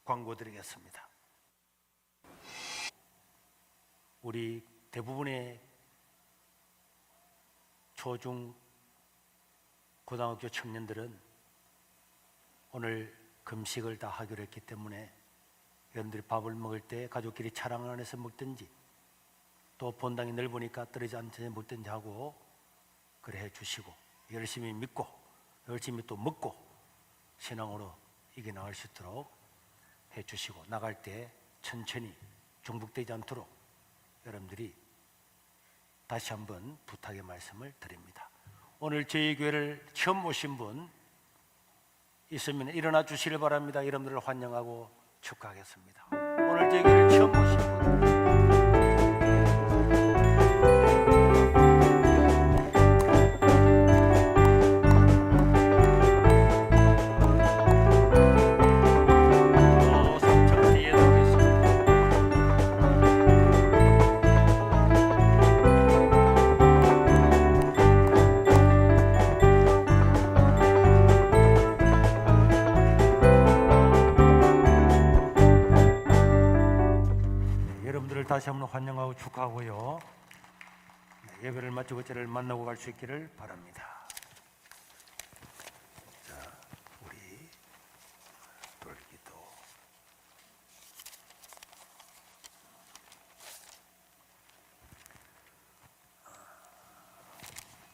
광고 드리겠습니다. 우리 대부분의 초중 고등학교 청년들은 오늘 금식을 다 하기로 했기 때문에 여러분들이 밥을 먹을 때 가족끼리 차량 안에서 먹든지, 또 본당이 넓으니까 떨어지 앉아서 먹든지 하고 그래 해 주시고, 열심히 믿고 열심히 또 먹고 신앙으로 이겨나갈 수 있도록 해 주시고, 나갈 때 천천히 중복되지 않도록 여러분들이 다시 한번 부탁의 말씀을 드립니다. 오늘 저희 교회를 처음 오신 분 있으면 일어나 주시길 바랍니다. 여러분들을 환영하고 축하하겠습니다. 오늘 저희 교회를 처음 오신 분, 다시 한번 환영하고 축하하고요. 예배를 마치고 저를 만나고 갈 수 있기를 바랍니다. 자, 우리 돌기도.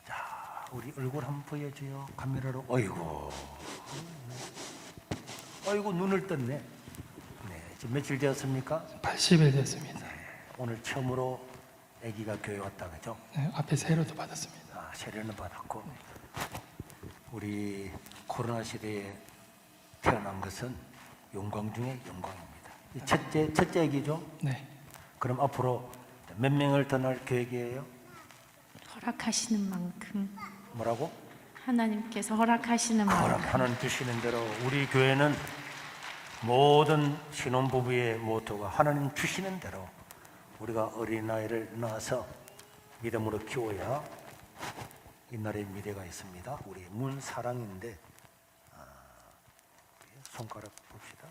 자, 우리 얼굴 한번 보여줘요. 카메라로. 어이구, 어이구, 눈을 떴네. 네, 지금 며칠 되었습니까? 80일 됐습니다. 오늘 처음으로 아기가 교회 왔다, 그죠? 네, 앞에 세례도 받았습니다. 아, 세례는 받았고, 우리 코로나 시대에 태어난 것은 영광 중에 영광입니다. 이 첫째 아기죠? 네, 그럼 앞으로 몇 명을 더 낳을 계획이에요? 허락하시는 만큼, 뭐라고? 하나님께서 허락하시는 그럼 만큼. 하나님 주시는 대로. 우리 교회는 모든 신혼부부의 모토가 하나님 주시는 대로 우리가 어린아이를 낳아서 믿음으로 키워야 이 나라의 미래가 있습니다. 우리 문사랑인데, 손가락 봅시다.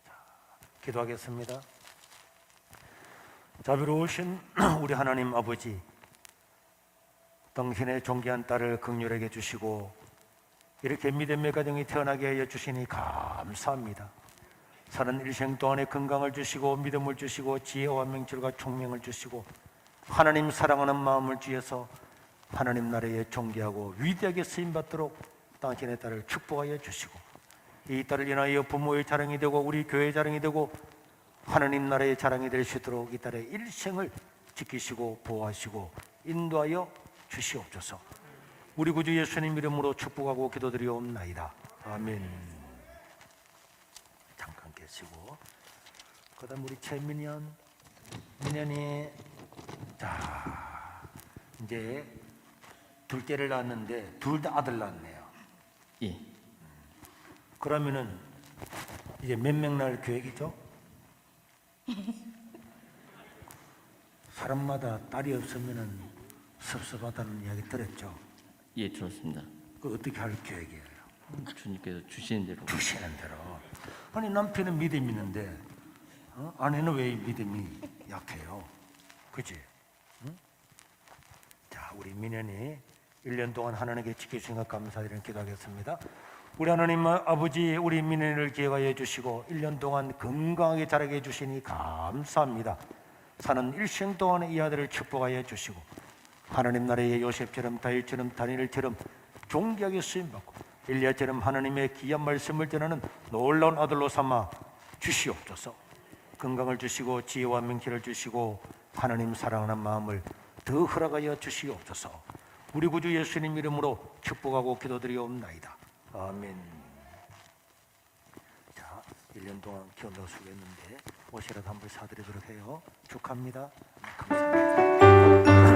자, 기도하겠습니다. 자비로우신 우리 하나님 아버지, 당신의 존귀한 딸을 긍휼하게 주시고 이렇게 믿음의 가정이 태어나게 하여 주시니 감사합니다. 사는 일생 동안에 건강을 주시고 믿음을 주시고 지혜와 명철과 총명을 주시고 하나님 사랑하는 마음을 주셔서 하나님 나라에 존귀하고 위대하게 쓰임받도록 당신의 딸을 축복하여 주시고, 이 딸을 인하여 부모의 자랑이 되고 우리 교회의 자랑이 되고 하나님 나라의 자랑이 될 수 있도록 이 딸의 일생을 지키시고 보호하시고 인도하여 주시옵소서. 우리 구주 예수님 이름으로 축복하고 기도드리옵나이다. 아멘. 잠깐 계시고, 그 다음 우리 민현이 자 이제 둘째를 낳았는데 둘 다 아들 낳았네요. 예. 그러면은 이제 몇 명 낳을 계획이죠? 사람마다 딸이 없으면은 섭섭하다는 이야기 들었죠? 예, 들었습니다. 그 어떻게 할 계획이에요? 주님께서 주시는 대로. 주시는 대로. 아니 남편은 믿음이 있는데 아내는 왜 믿음이 약해요? 그치? 응? 자, 우리 민현이 1년 동안 하나님께 지켜주신 것 감사드리는 기도하겠습니다. 우리 하나님 아버지, 우리 민현이를 기억하여 주시고 1년 동안 건강하게 자라게 해주시니 감사합니다. 사는 일생 동안의 이 아들을 축복하여 주시고 하나님 나라의 요셉처럼 다윗처럼 다니엘처럼 존귀하게 쓰임받고 엘리야처럼 하나님의 귀한 말씀을 전하는 놀라운 아들로 삼아 주시옵소서. 건강을 주시고 지혜와 명철을 주시고 하나님 사랑하는 마음을 더 허락하여 주시옵소서. 우리 구주 예수님 이름으로 축복하고 기도드리옵나이다. 아멘. 자, 1년 동안 키운다고 수고했는데 옷이라도 한 벌 사드리도록 해요. 축하합니다. 감사합니다.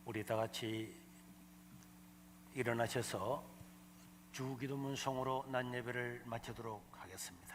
우리 다 같이 일어나셔서 주기도문 성으로 낮 예배를 마치도록 하겠습니다.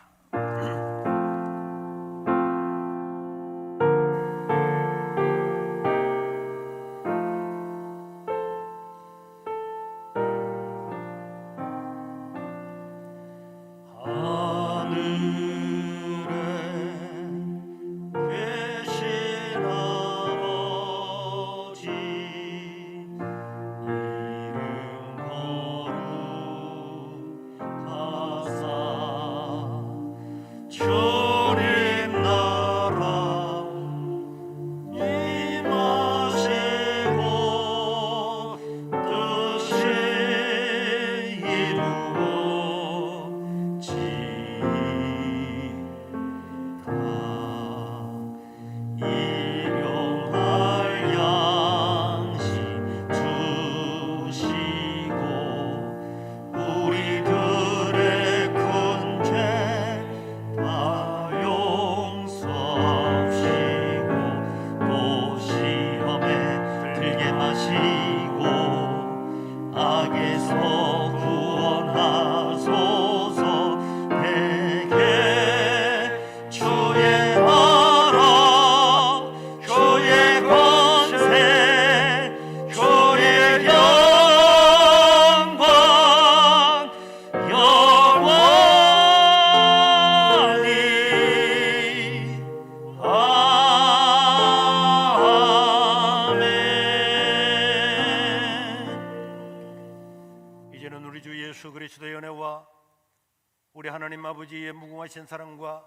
우리 하나님 아버지의 무궁하신 사랑과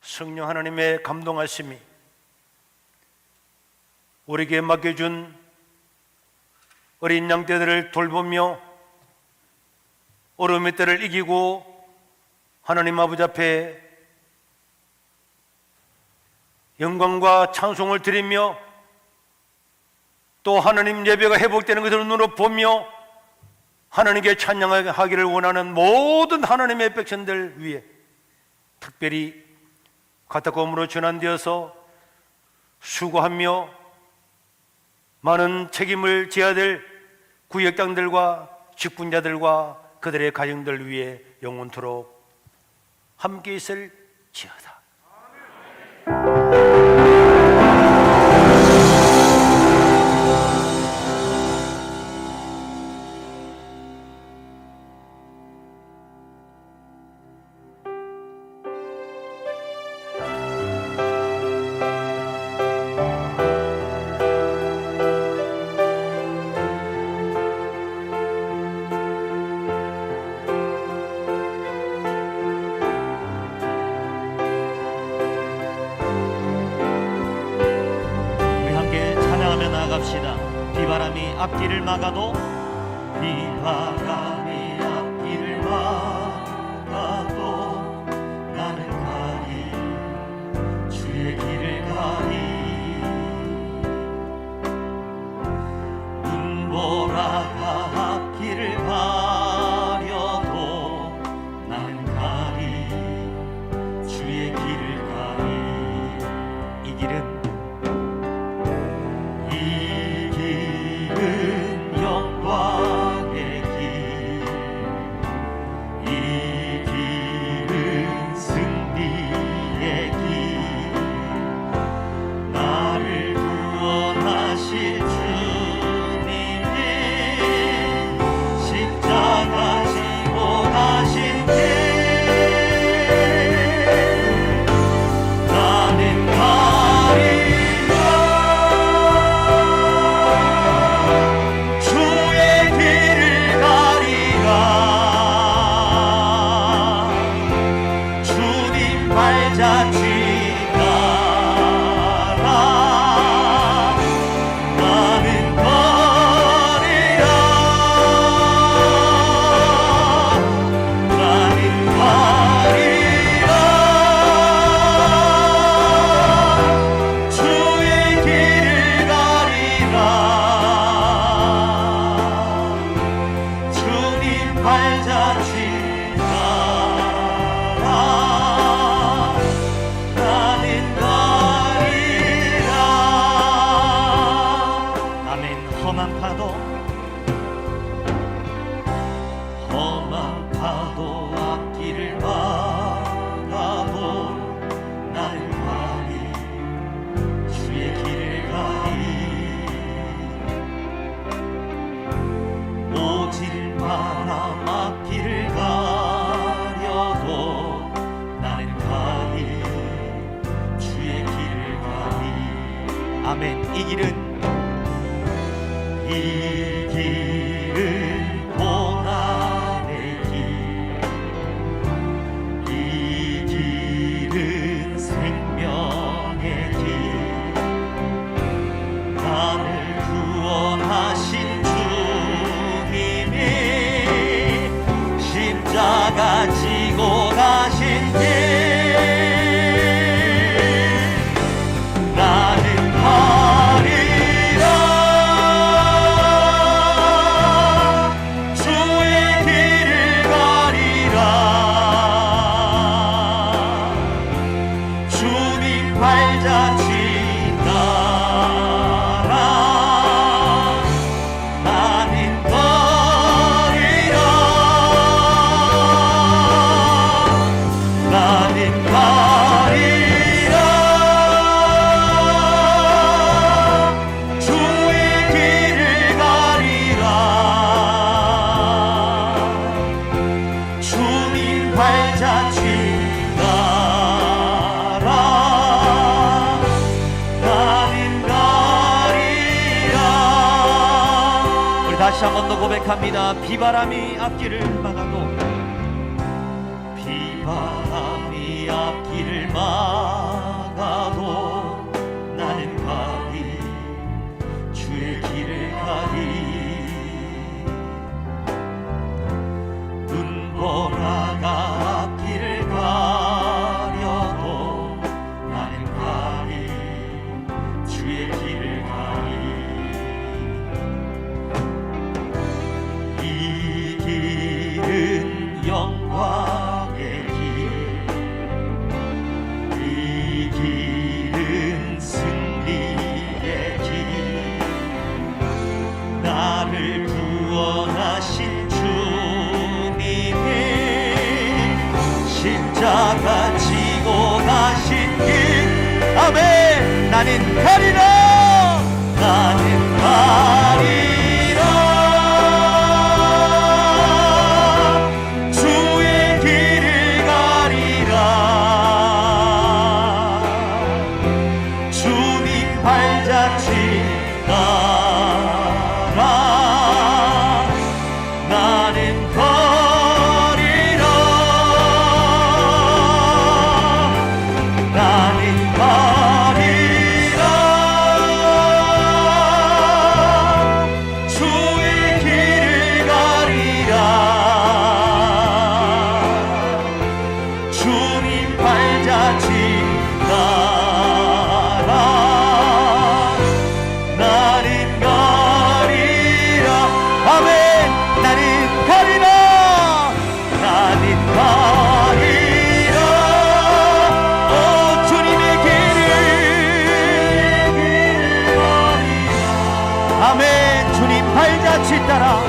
성령 하나님의 감동하심이 우리에게 맡겨준 어린 양떼들을 돌보며 어려움의 때를 이기고 하나님 아버지 앞에 영광과 찬송을 드리며 또 하나님 예배가 회복되는 것을 눈으로 보며 하나님께 찬양하기를 원하는 모든 하나님의 백성들 위해 특별히 카타콤으로 전환되어서 수고하며 많은 책임을 져야 될 구역장들과 직분자들과 그들의 가정들 위해 영원토록 함께 있을지어다. 고백합시다. 비바람이 앞길을 막아도 비바람이 앞길을 막아도 나는 가리 주의 길을 가리 눈보라가 앞길을 가려도 나는 가리 주의 길을 가리 이 길은 영광의 길, 이 길은 승리의 길, 나를 구원하실 주님이 십자가 지고 가신 길, 나는 가리라. 주의 길을 가리라. 주님 발자취 따라 나는 가리라. 나는 가리라. 주의 길을 가리라. 주님 발자취 따라 나는 가리라. 아멘. 험한 파도 앞길을 막아도 나는 가리 주의 길을 가리 오질 바람 앞길을 가려도 나는 가리 주의 길을 가리 아멘. 이 길은 고난의 길, 이 길은 생명의 길, 나를 구원하신 주님이 십자가 지고 가신 길, 나는 가리라. 주의 길을 가리라. 주님 발자취 따라 나는 가리라. 나는 가리라. 주의 길을 가리라. 주님 발자취 따라 나는 가리라. 우리 다시 한 번 더 고백합니다. 비바람이 앞길을 막아도 비바람이 앞길을 막아도 나는 가리 주의 길을 가리 눈보라가 앞길을 가려도 나는 가리 주의 길을 가리 이 길은 영광의 길, 이 길은 승리의 길, 나를 구원하신 주님이 십자가 지고 가신 길, 아멘. 나는 가리라. 나는 가리라. 주의 길을 가리라. 주님 발자취 따라 나는 가리라. 나는 가리라. 발자취 따라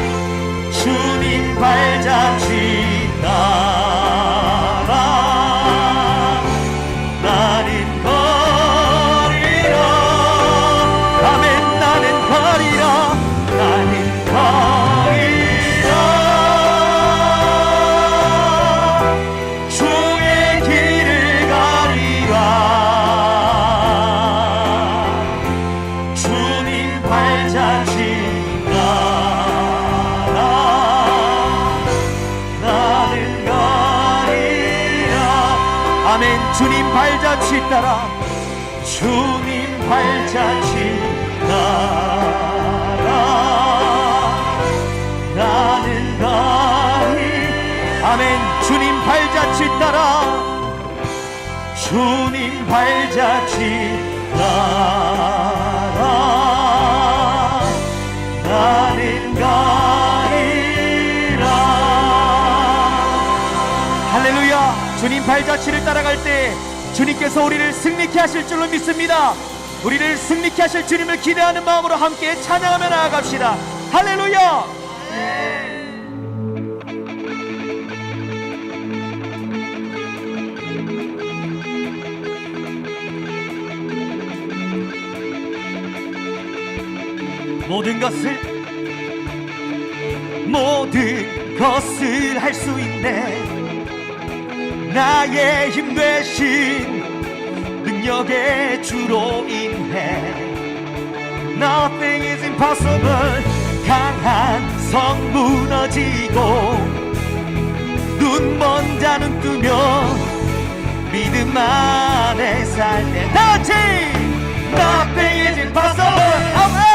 주님 발자취 따라 나는 가리라. 아멘. 나는 가리라. 나는 가리라. 주의 길을 가리라. 주님 발자취 따라 나는 가리라. 아멘. 주님 발자취 따라 주님 발자취 따라 나는 가리. 아멘. 주님 발자취 따라 주님 발자취 따라 나는 가리라. 할렐루야. 주님 발자취를 따라갈 때 주님께서 우리를 승리케 하실 줄로 믿습니다. 우리를 승리케 하실 주님을 기대하는 마음으로 함께 찬양하며 나아갑시다. 할렐루야. 모든 것을 할 수 있네. 나의 힘 되신 능력의 주로 인해 Nothing is impossible. 강한 성 무너지고 눈먼 자는 뜨며 믿음 안에 살 때 다같이 Nothing is impossible. 아멘.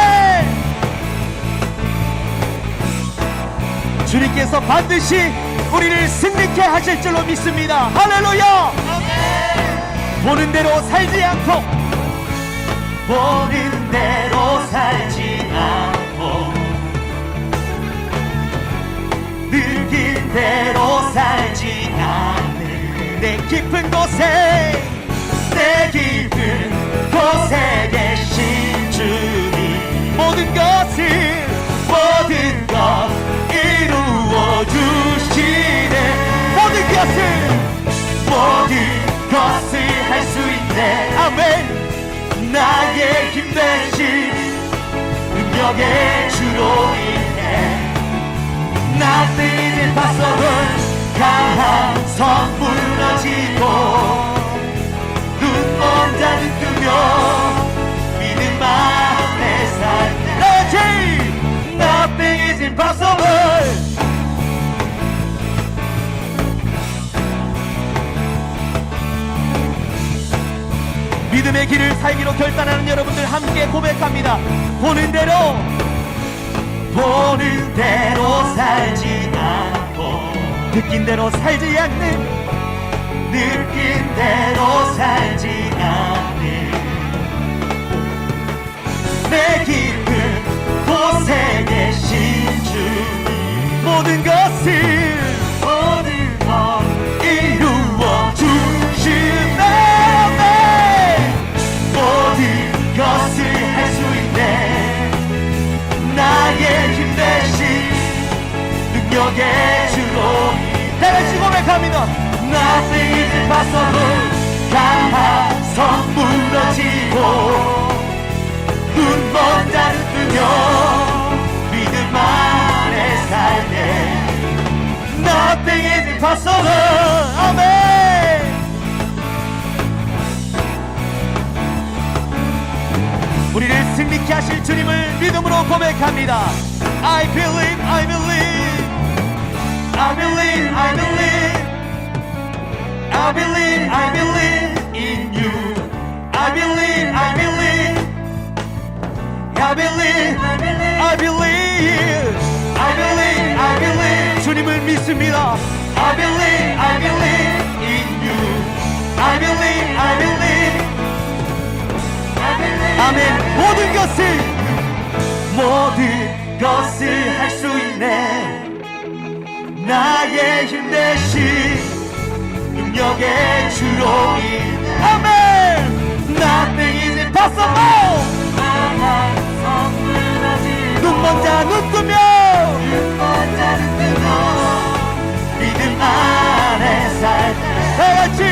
주님께서 반드시 우리를 승리케 하실 줄로 믿습니다. 할렐루야. 보는 대로 살지 않고 보는 대로 살지 않고 느낀 대로 살지 않는 내 깊은 곳에 계신 주님 모든 것 이루어 주시네. 모든 것을 할 수 있네. 아멘. 나의 힘 대신 능력의 주로 인해 Nothing is impossible. 강한 성 무너지고 눈먼 자는 뜨며 믿음 안에 살 때 Nothing is impossible. 믿음의 길을 살기로 결단하는 여러분들 함께 고백합니다. 보는 대로 살지 않고 느낀 대로 살지 않는 느낀 대로 살지 않는 내 깊은 곳에 계신 주님 모든 것 이루어 주시네. 모든 것을 할 수 있네. 나의 힘 대신 능력의 주로 다같이 고백합니다. Nothing is impossible. 강한 성 무너지고 눈먼 자는 뜨며 믿음 안에 살 때 Nothing is impossible. 아멘. 우리를 승리케 하실 주님을 믿음으로 고백합니다. I believe, I believe, I believe, I believe, I believe, I believe in you. I believe, I believe, I believe, I believe, I believe, I believe, I believe. 주님을 믿습니다. I believe, I believe in you. I believe, I believe, I believe. 아멘. 모든 것을 할 수 있네. 나의 힘 대신 능력의 주로 인해 아멘. Nothing is impossible. 눈먼 자 눈뜨며 믿음 안에 살 다 같이 I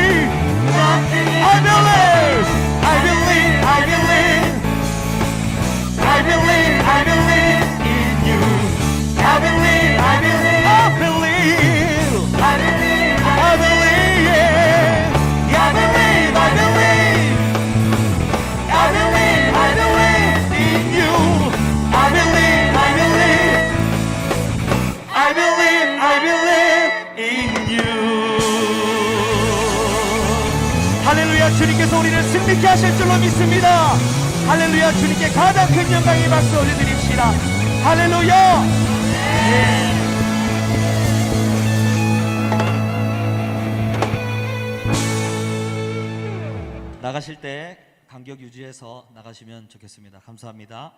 believe I believe I believe I believe I believe in you I believe I believe I believe I believe I believe yeah. I believe I believe I believe I believe in you I believe I believe I believe I believe in you 할렐루야 주님께서 우리를 승리케 하실 줄로 믿습니다 할렐루야 주님께 가장 큰 영광의 박수 올려드립시다 할렐루야 나가실 때 간격 유지해서 나가시면 좋겠습니다. 감사합니다.